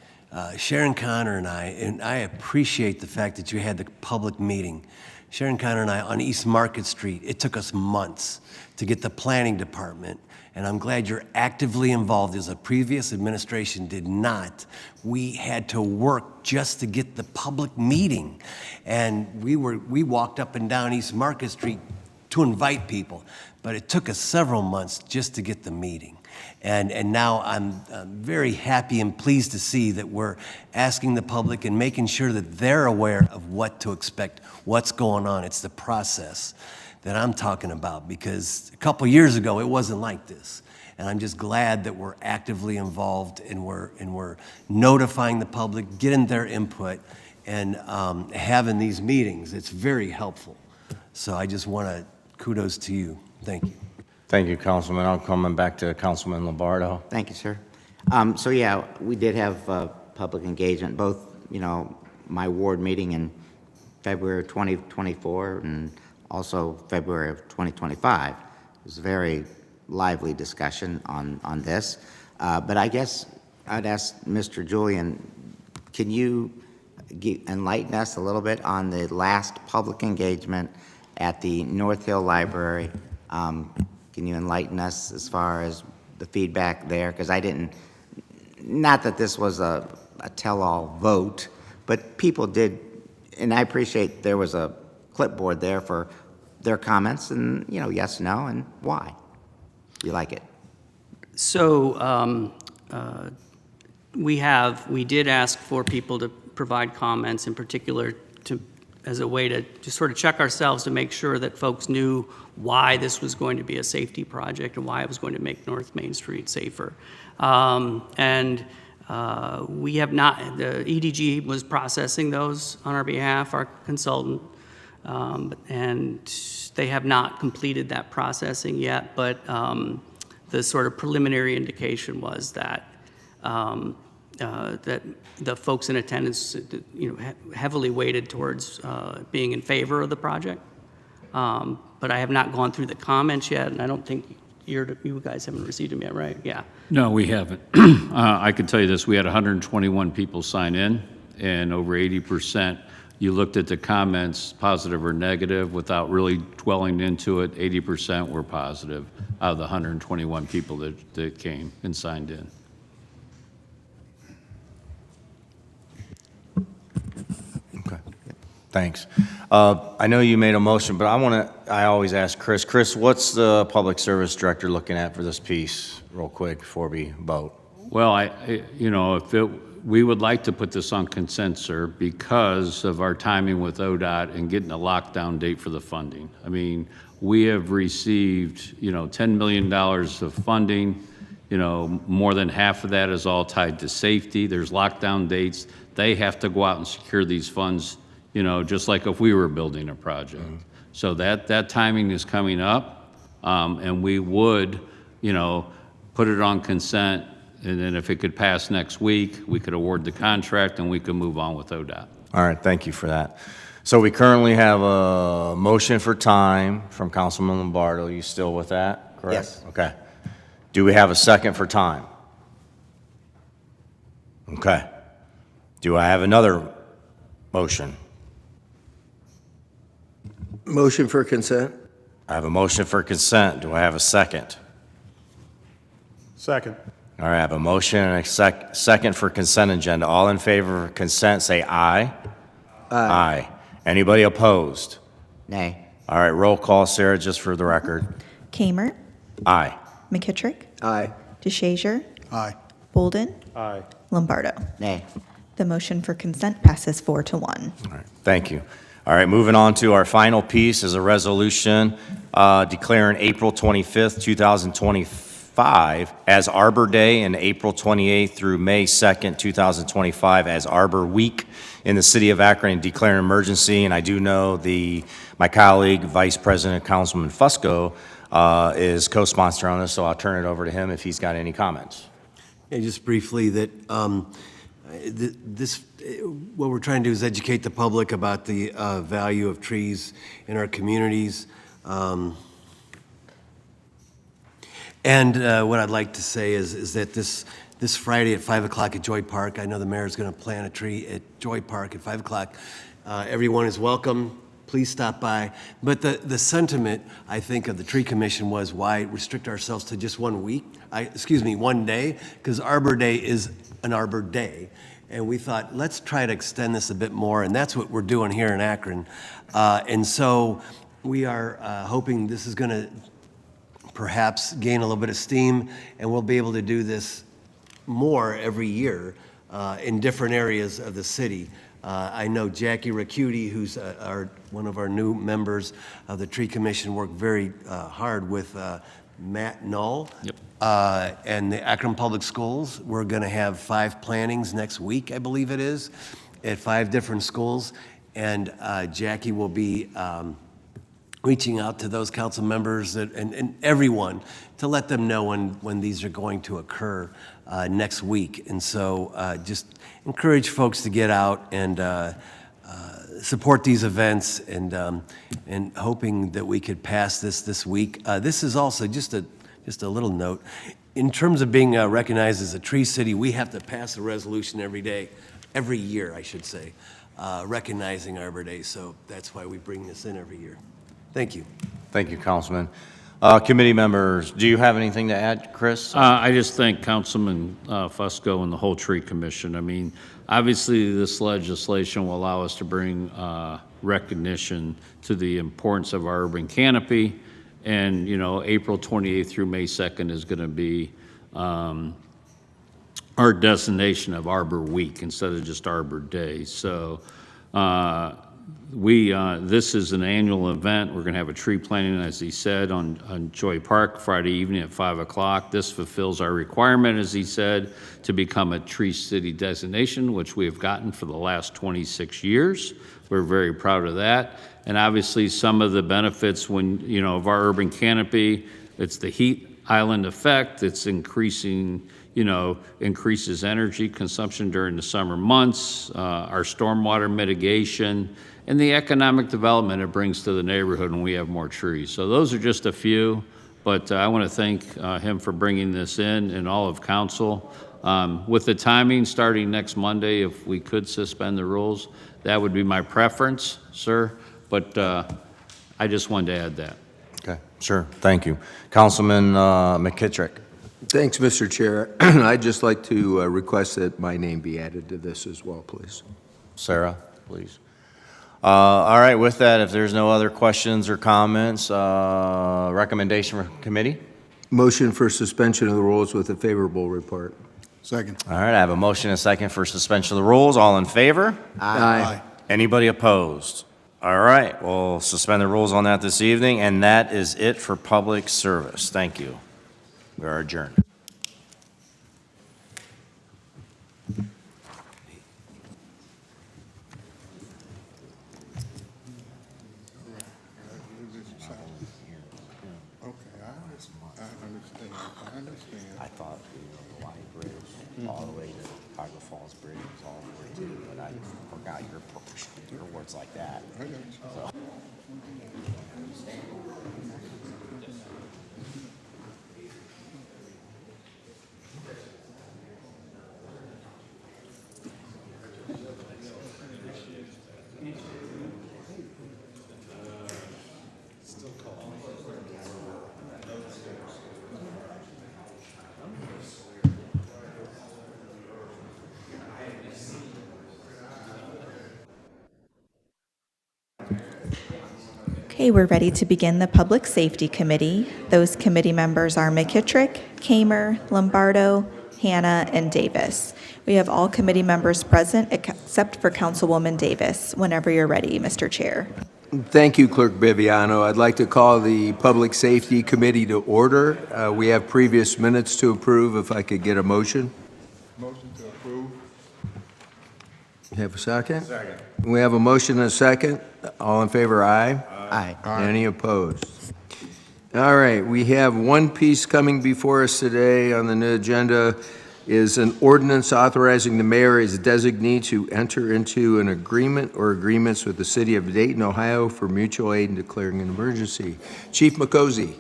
Sharon Connor and I appreciate the fact that you had the public meeting. Sharon Connor and I on East Market Street, it took us months to get the planning department, and I'm glad you're actively involved, as a previous administration did not. We had to work just to get the public meeting, and we walked up and down East Market Street to invite people, but it took us several months just to get the meeting. And now I'm very happy and pleased to see that we're asking the public and making sure that they're aware of what to expect, what's going on. It's the process that I'm talking about, because a couple years ago it wasn't like this. And I'm just glad that we're actively involved and we're notifying the public, getting their input, and having these meetings. It's very helpful. So I just want to kudos to you. Thank you. Thank you, Councilman. I'm coming back to Councilman Lombardo. Thank you, sir. So yeah, we did have public engagement, both, my ward meeting in February of 2024 and also February of 2025. It was a very lively discussion on this. But I guess I'd ask Mr. Julian, can you enlighten us a little bit on the last public engagement at the North Hill Library? Can you enlighten us as far as the feedback there? Because I didn't, not that this was a tell-all vote, but people did, and I appreciate there was a clipboard there for their comments and, yes, no, and why. You like it? So we did ask for people to provide comments, in particular as a way to sort of check ourselves to make sure that folks knew why this was going to be a safety project and why it was going to make North Main Street safer. We have not, the EDG was processing those on our behalf, our consultant, and they have not completed that processing yet, but the sort of preliminary indication was that that the folks in attendance, heavily weighted towards being in favor of the project. But I have not gone through the comments yet, and I don't think you guys haven't received them yet, right? Yeah. No, we haven't. I can tell you this, we had 121 people sign in, and over 80%, you looked at the comments, positive or negative, without really dwelling into it, 80% were positive out of the 121 people that came and signed in. Thanks. I know you made a motion, but I always ask Chris. Chris, what's the Public Service Director looking at for this piece, real quick, before we vote? Well, we would like to put this on consent, sir, because of our timing with ODOT and getting a lockdown date for the funding. I mean, we have received, $10 million of funding. More than half of that is all tied to safety. There's lockdown dates. They have to go out and secure these funds, just like if we were building a project. Mm-hmm. So that timing is coming up, and we would, put it on consent, and then if it could pass next week, we could award the contract and we could move on with ODOT. All right, thank you for that. So we currently have a motion for time from Councilman Lombardo. You still with that, correct? Yes. Okay. Do we have a second for time? Okay. Do I have another motion? Motion for consent? I have a motion for consent. Do I have a second? Second. All right, I have a motion and a second for consent agenda. All in favor of consent, say aye. Aye. Anybody opposed? Nay. All right, roll call, Sarah, just for the record. Kamer, Aye. McKittrick, Aye. DeShazier, Aye. Bolden, Aye. Lombardo. Nay. The motion for consent passes 4-1. All right, thank you. All right, moving on to our final piece is a resolution declaring April 25th, 2025 as Arbor Day and April 28th through May 2nd, 2025 as Arbor Week in the city of Akron, and declaring emergency. And I do know my colleague, Vice President Councilman Fusco, is co-sponsor on this, so I'll turn it over to him if he's got any comments. Yeah, just briefly that what we're trying to do is educate the public about the value of trees in our communities. And what I'd like to say is that this Friday at 5 o'clock at Joy Park, I know the mayor's going to plant a tree at Joy Park at 5 o'clock. Everyone is welcome. Please stop by. But the sentiment, I think, of the Tree Commission was why restrict ourselves to just 1 week? One day, because Arbor Day is an Arbor Day. And we thought, let's try to extend this a bit more, and that's what we're doing here in Akron. And so we are hoping this is going to perhaps gain a little bit of steam, and we'll be able to do this more every year in different areas of the city. I know Jackie Raccuti, who's one of our new members of the Tree Commission, worked very hard with Matt Knoll. Yep. And the Akron Public Schools. We're going to have 5 plantings next week, I believe it is, at 5 different schools. And Jackie will be reaching out to those council members and everyone to let them know when these are going to occur next week. And so just encourage folks to get out and support these events, and hoping that we could pass this week. This is also just a little note. In terms of being recognized as a tree city, we have to pass a resolution every year, I should say, recognizing Arbor Day. So that's why we bring this in every year. Thank you. Thank you, Councilman. Committee members, do you have anything to add, Chris? I just thank Councilman Fusco and the whole Tree Commission. I mean, obviously, this legislation will allow us to bring recognition to the importance of our urban canopy. And, April 28th through May 2nd is going to be our designation of Arbor Week instead of just Arbor Day. So this is an annual event. We're going to have a tree planting, as he said, on Joy Park Friday evening at 5 o'clock. This fulfills our requirement, as he said, to become a tree city designation, which we have gotten for the last 26 years. We're very proud of that. And obviously, some of the benefits of our urban canopy, it's the heat island effect. It's increases energy consumption during the summer months, our stormwater mitigation, and the economic development it brings to the neighborhood when we have more trees. So those are just a few, but I want to thank him for bringing this in and all of council. With the timing starting next Monday, if we could suspend the rules, that would be my preference, sir. But I just wanted to add that. Okay, sure. Thank you. Councilman McKittrick. Thanks, Mr. Chair. I'd just like to request that my name be added to this as well, please. Sarah, please. All right, with that, if there's no other questions or comments, recommendation for committee? Motion for suspension of the rules with a favorable report. Second. All right, I have a motion and a second for suspension of the rules. All in favor? Aye. Anybody opposed? All right, we'll suspend the rules on that this evening, and that is it for public service. Thank you. We are adjourned. I thought the Light Bridge all the way to Tiger Falls Bridge was all the way too, but I forgot your words like that. So. Okay, we're ready to begin the Public Safety Committee. Those committee members are McKittrick, Kamer, Lombardo, Hanna, and Davis. We have all committee members present except for Councilwoman Davis. Whenever you're ready, Mr. Chair. Thank you, Clerk Biviano. I'd like to call the Public Safety Committee to order. We have previous minutes to approve. If I could get a motion. Motion to approve. You have a second? Second. We have a motion and a second. All in favor, aye? Aye. Any opposed? All right, we have one piece coming before us today on the new agenda. is an ordinance authorizing the mayor as designee to enter into an agreement or agreements with the city of Dayton, Ohio for mutual aid and declaring an emergency. Chief McCosey.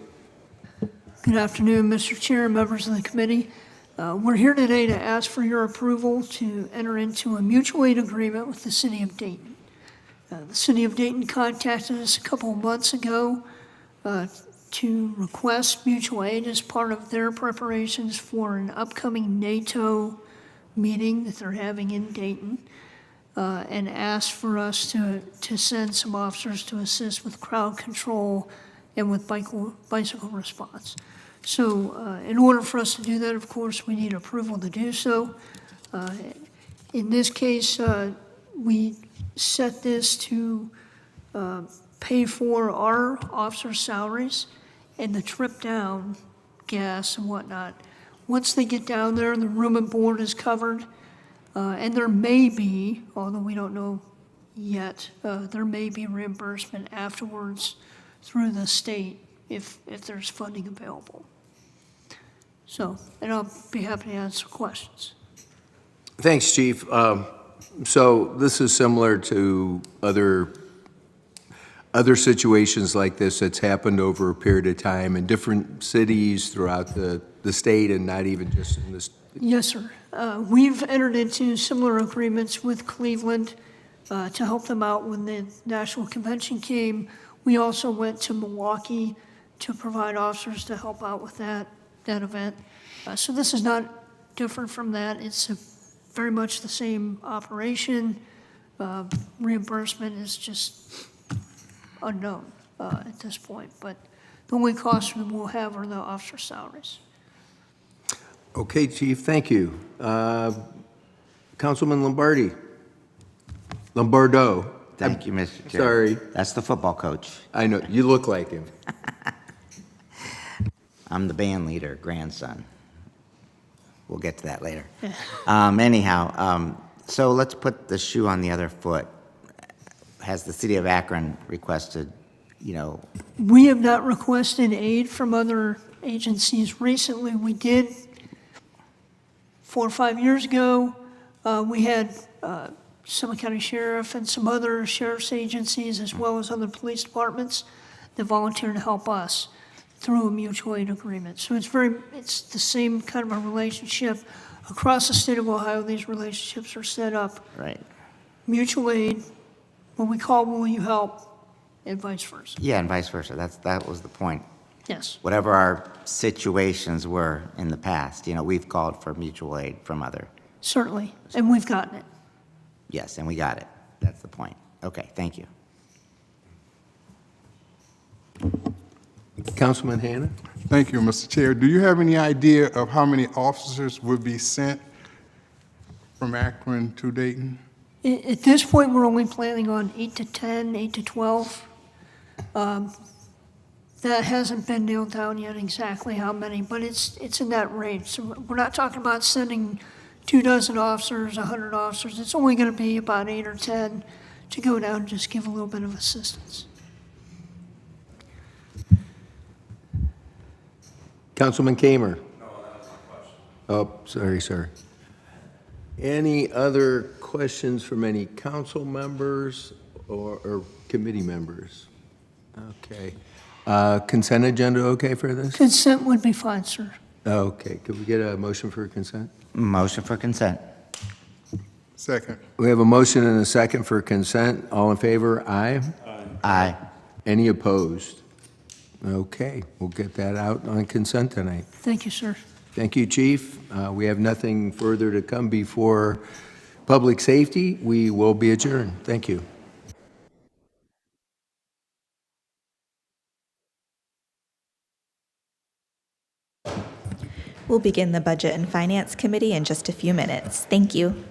Good afternoon, Mr. Chair, members of the committee. We're here today to ask for your approval to enter into a mutual aid agreement with the city of Dayton. The city of Dayton contacted us a couple of months ago to request mutual aid as part of their preparations for an upcoming NATO meeting that they're having in Dayton, and asked for us to send some officers to assist with crowd control and with bicycle response. So in order for us to do that, of course, we need approval to do so. In this case, we set this to pay for our officers' salaries and the trip down, gas and whatnot. Once they get down there, the room and board is covered, and there may be, although we don't know yet, there may be reimbursement afterwards through the state if there's funding available. So, and I'll be happy to answer questions. Thanks, Chief. So this is similar to other situations like this that's happened over a period of time in different cities throughout the state and not even just in this. Yes, sir. We've entered into similar agreements with Cleveland to help them out when the national convention came. We also went to Milwaukee to provide officers to help out with that event. So this is not different from that. It's very much the same operation. Reimbursement is just unknown at this point, but the only costs we will have are the officer salaries. Okay, Chief, thank you. Councilman Lombardo. Thank you, Mr. Chair. Sorry. That's the football coach. I know, you look like him. I'm the band leader, grandson. We'll get to that later. Anyhow, so let's put the shoe on the other foot. Has the city of Akron requested, We have not requested aid from other agencies recently. We did 4 or 5 years ago. We had Summit County Sheriff and some other sheriff's agencies, as well as other police departments, that volunteered to help us through a mutual aid agreement. So it's the same kind of a relationship. Across the state of Ohio, these relationships are set up. Right. Mutual aid, when we call, will you help, and vice versa. Yeah, and vice versa. That was the point. Yes. Whatever our situations were in the past, we've called for mutual aid from other. Certainly, and we've gotten it. Yes, and we got it. That's the point. Okay, thank you. Councilman Hanna? Thank you, Mr. Chair. Do you have any idea of how many officers would be sent from Akron to Dayton? At this point, we're only planning on 8 to 10, 8 to 12. That hasn't been nailed down yet exactly how many, but it's in that range. So we're not talking about sending 24 officers, 100 officers. It's only going to be about 8 or 10 to go down and just give a little bit of assistance. Councilman Kamer? No, that was my question. Oh, sorry, sir. Any other questions from any council members or committee members? Okay. Consent agenda okay for this? Consent would be fine, sir. Okay. Could we get a motion for consent? Motion for consent. Second. We have a motion and a second for consent. All in favor? Aye. Aye. Any opposed? Okay, we'll get that out on consent tonight. Thank you, sir. Thank you, Chief. We have nothing further to come before public safety. We will be adjourned. Thank you. We'll begin the Budget and Finance Committee in just a few minutes. Thank you.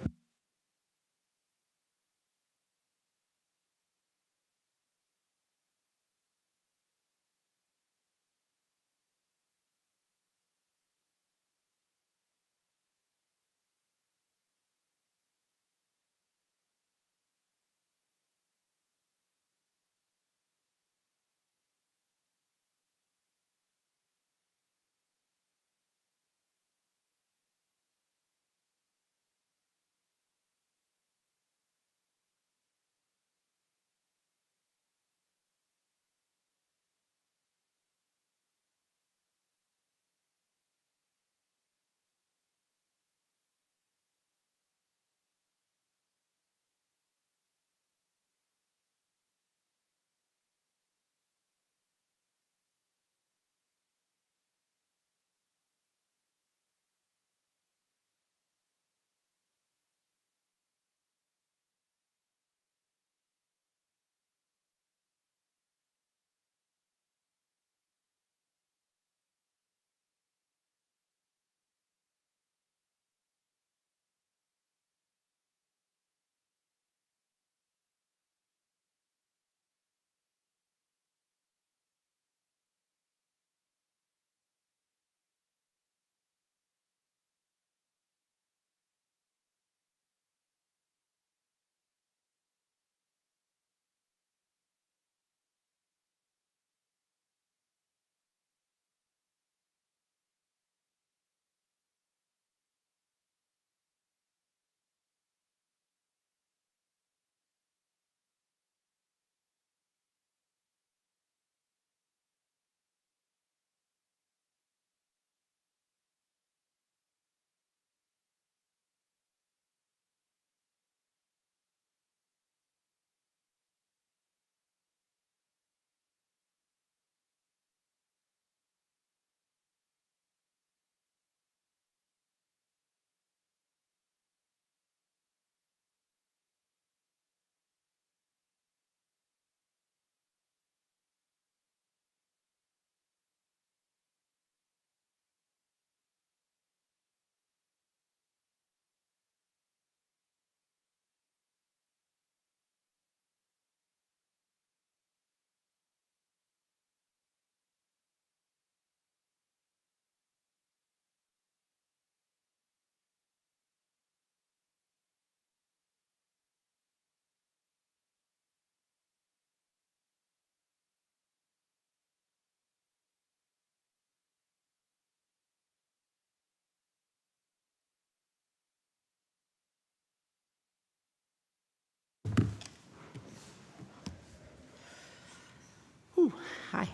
Hi.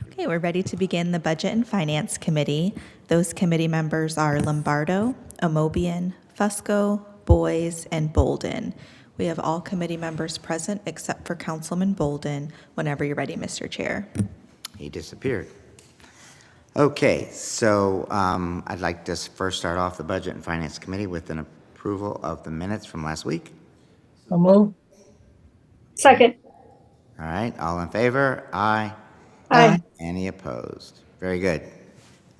Okay, we're ready to begin the Budget and Finance Committee. Those committee members are Lombardo, Amobian, Fusco, Boyes, and Bolden. We have all committee members present except for Councilman Bolden. Whenever you're ready, Mr. Chair. He disappeared. Okay, so I'd like to first start off the Budget and Finance Committee with an approval of the minutes from last week. So moved. Second. All right, all in favor? Aye. Aye. Any opposed? Very good.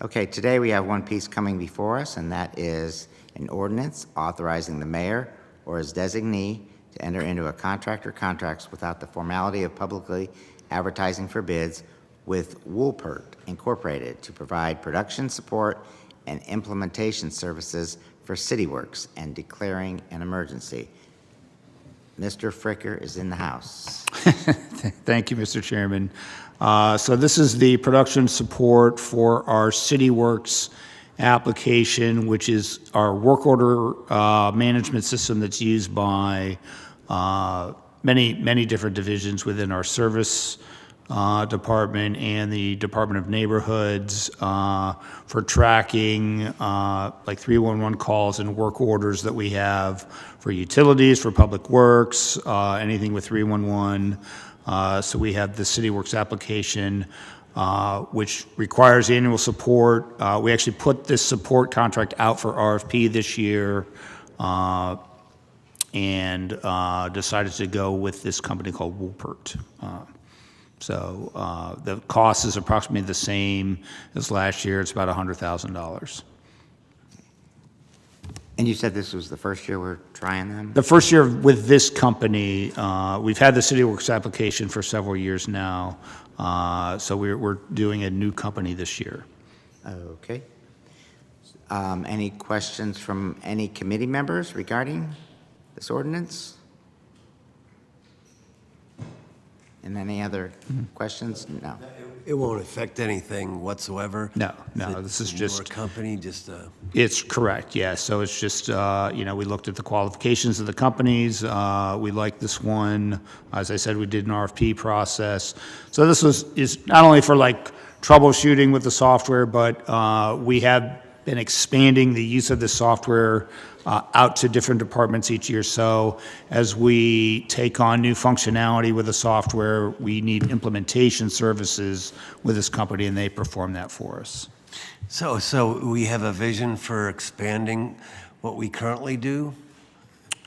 Okay, today we have one piece coming before us, and that is an ordinance authorizing the mayor or his designee to enter into a contract or contracts without the formality of publicly advertising for bids with Woolpert Incorporated to provide production support and implementation services for CityWorks and declaring an emergency. Mr. Fricker is in the house. Thank you, Mr. Chairman. So this is the production support for our CityWorks application, which is our work order management system that's used by many different divisions within our service department and the Department of Neighborhoods for tracking like 311 calls and work orders that we have for utilities, for public works, anything with 311. So we have the CityWorks application, which requires annual support. We actually put this support contract out for RFP this year and decided to go with this company called Woolpert. So the cost is approximately the same as last year. It's about $100,000. And you said this was the first year we're trying them? The first year with this company, we've had the CityWorks application for several years now, so we're doing a new company this year. Okay. Any questions from any committee members regarding this ordinance? And any other questions? No. It won't affect anything whatsoever? No, this is just... Or a company, just a... It's correct, yeah. So it's just, we looked at the qualifications of the companies. We liked this one. As I said, we did an RFP process. So this is not only for like troubleshooting with the software, but we have been expanding the use of the software out to different departments each year. So as we take on new functionality with the software, we need implementation services with this company, and they perform that for us. So we have a vision for expanding what we currently do?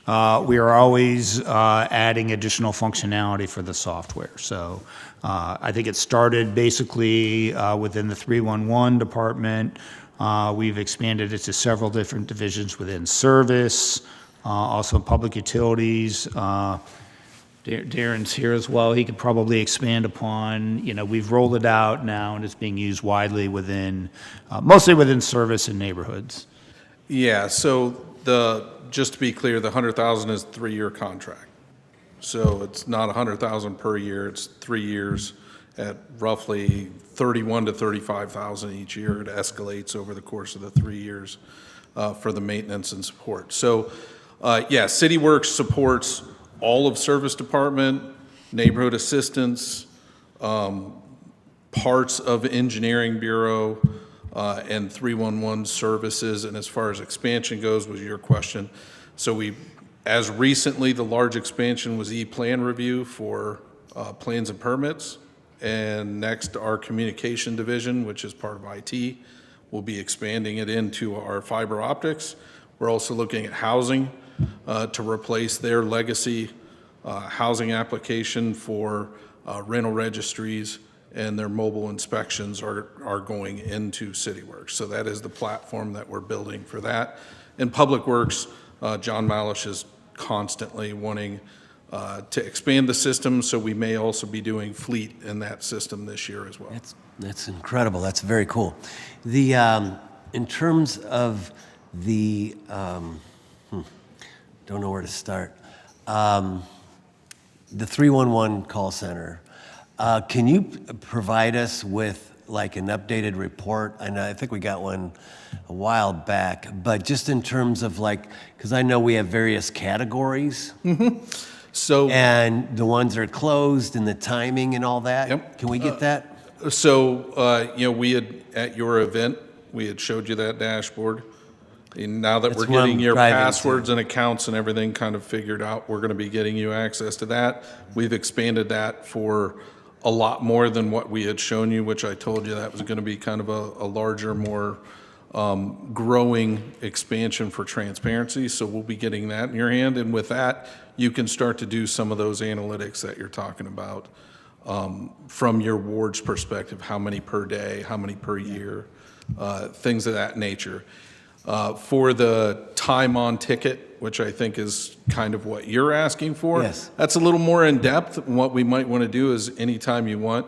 We are always adding additional functionality for the software. So I think it started basically within the 311 department. We've expanded it to several different divisions within service, also public utilities. Darren's here as well. He could probably expand upon, we've rolled it out now and it's being used widely within, mostly within service and neighborhoods. Yeah, so just to be clear, the 100,000 is a 3-year contract. So it's not 100,000 per year, it's 3 years at roughly 31 to 35,000 each year. It escalates over the course of the 3 years for the maintenance and support. So CityWorks supports all of service department, neighborhood assistance, parts of engineering bureau, and 311 services. And as far as expansion goes, was your question. So as recently, the large expansion was e-plan review for plans and permits. And next, our communication division, which is part of IT, will be expanding it into our fiber optics. We're also looking at housing to replace their legacy housing application for rental registries, and their mobile inspections are going into CityWorks. So that is the platform that we're building for that. In Public Works, John Malish is constantly wanting to expand the system, so we may also be doing fleet in that system this year as well. That's incredible. That's very cool. In terms of the, don't know where to start. The 311 call center, can you provide us with like an updated report? I think we got one a while back, but just in terms of like, because I know we have various categories. So, And the ones that are closed and the timing and all that? Yep. Can we get that? so, we had, at your event, we had showed you that dashboard. And now that That's we're what getting I'm your driving to. passwords and accounts and everything kind of figured out, we're going to be getting you access to that. We've expanded that for a lot more than what we had shown you, which I told you that was going to be kind of a larger, more growing expansion for transparency. So we'll be getting that in your hand. And with that, you can start to do some of those analytics that you're talking about from your ward's perspective, how many per day, how many per year, things of that nature. For the time on ticket, which I think is kind of what you're asking for. Yes. That's a little more in depth. What we might want to do is anytime you want,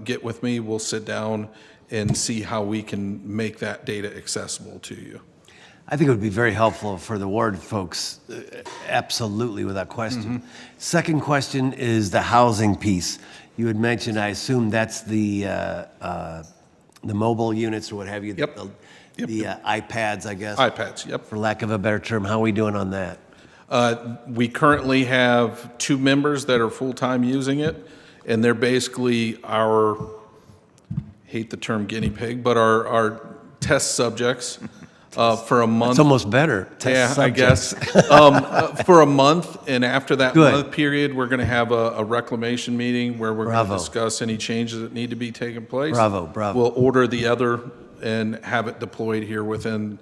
get with me, we'll sit down and see how we can make that data accessible to you. I think it would be very helpful for the ward folks, absolutely, without question. Second question is the housing piece. You had mentioned, I assume that's the mobile units or what have you? Yep. The iPads, I guess? iPads, yep. For lack of a better term. How are we doing on that? We currently have 2 members that are full-time using it, and they're basically our, hate the term guinea pig, but our test subjects for a month. It's almost better. Yeah, Test I guess. For a month, and after that Good. month period, we're going to have a reclamation meeting where we're going Bravo. to discuss any changes that need to be taking place. Bravo, bravo. We'll order the other and have it deployed here within,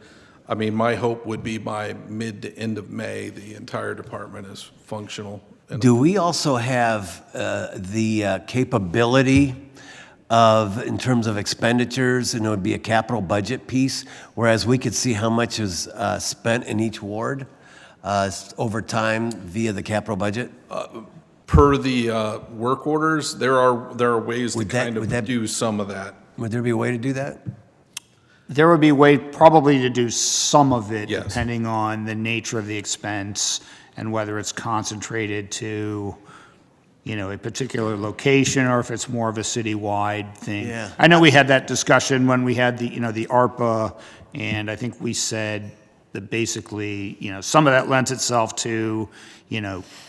I mean, my hope would be by mid to end of May, the entire department is functional. Do we also have the capability of, in terms of expenditures, and it would be a capital budget piece, whereas we could see how much is spent in each ward over time via the capital budget? Per the work orders, there are ways to kind of do some of that. Would there be a way to do that? There would be a way probably to do some of it, Yes. depending on the nature of the expense and whether it's concentrated to, a particular location or if it's more of a citywide thing. Yeah. I know we had that discussion when we had the ARPA, and I think we said that basically, some of that lends itself to,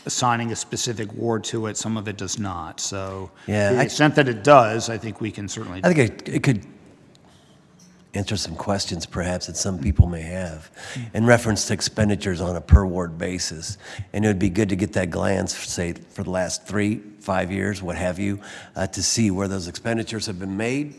assigning a specific ward to it, some of it does not. So Yeah, to the extent that it does, I think we can certainly do I think it could answer some questions perhaps that some people may have in reference to expenditures on a per ward basis. And it would be good to get that glance, say, for the last 3-5 years, what have you, to see where those expenditures have been made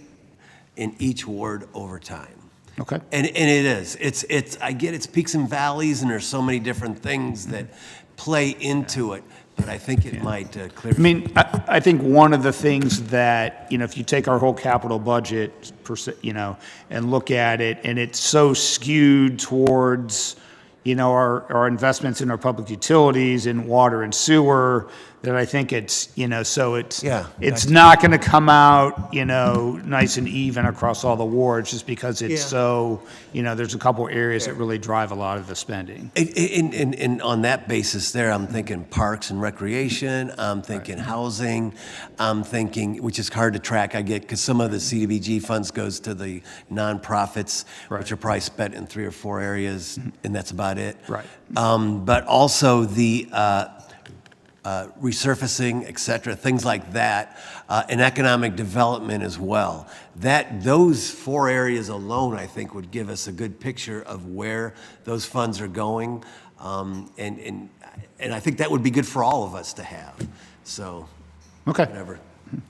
in each ward over time. Okay. And it is. It's I get it's peaks and valleys, and there's so many different things that play into it. But I think it might clear. I mean, I think one of the things that, if you take our whole capital budget, and look at it, and it's so skewed towards, our investments in our public utilities, in water and sewer, that I think it's, it's not going to come out, nice and even across all the wards just because it's so, there's a couple areas that really drive a lot of the spending. And on that basis there, I'm thinking parks and recreation, I'm thinking housing, I'm thinking, which is hard to track, I get, because some of the CDBG funds goes to the nonprofits, which are probably spent in 3 or 4 areas, and that's about it. Right. But also the resurfacing, et cetera, things like that, and economic development as well. Those 4 areas alone, I think, would give us a good picture of where those funds are going, and I think that would be good for all of us to have. So, okay, whatever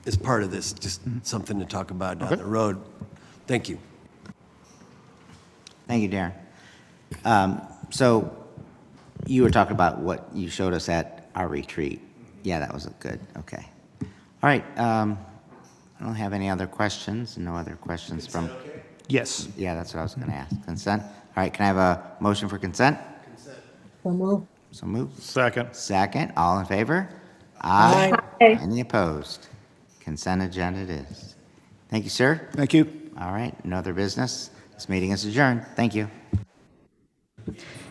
is part of this, just something to talk about down the road. Thank you. Thank you, Darren. So you were talking about what you showed us at our retreat. Yeah, that was good. Okay. All right. I don't have any other questions. No other questions from. Okay? Yes. Yeah, that's what I was going to ask. Consent. All right. Can I have a motion for consent? So moved. So moved. Second. Second. All in favor? Aye. Any opposed? Consent agenda it is. Thank you, sir. Thank you. All right. No other business. This meeting is adjourned. Thank you.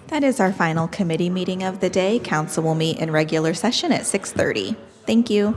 That is our final committee meeting of the day. Council will meet in regular session at 6:30. Thank you.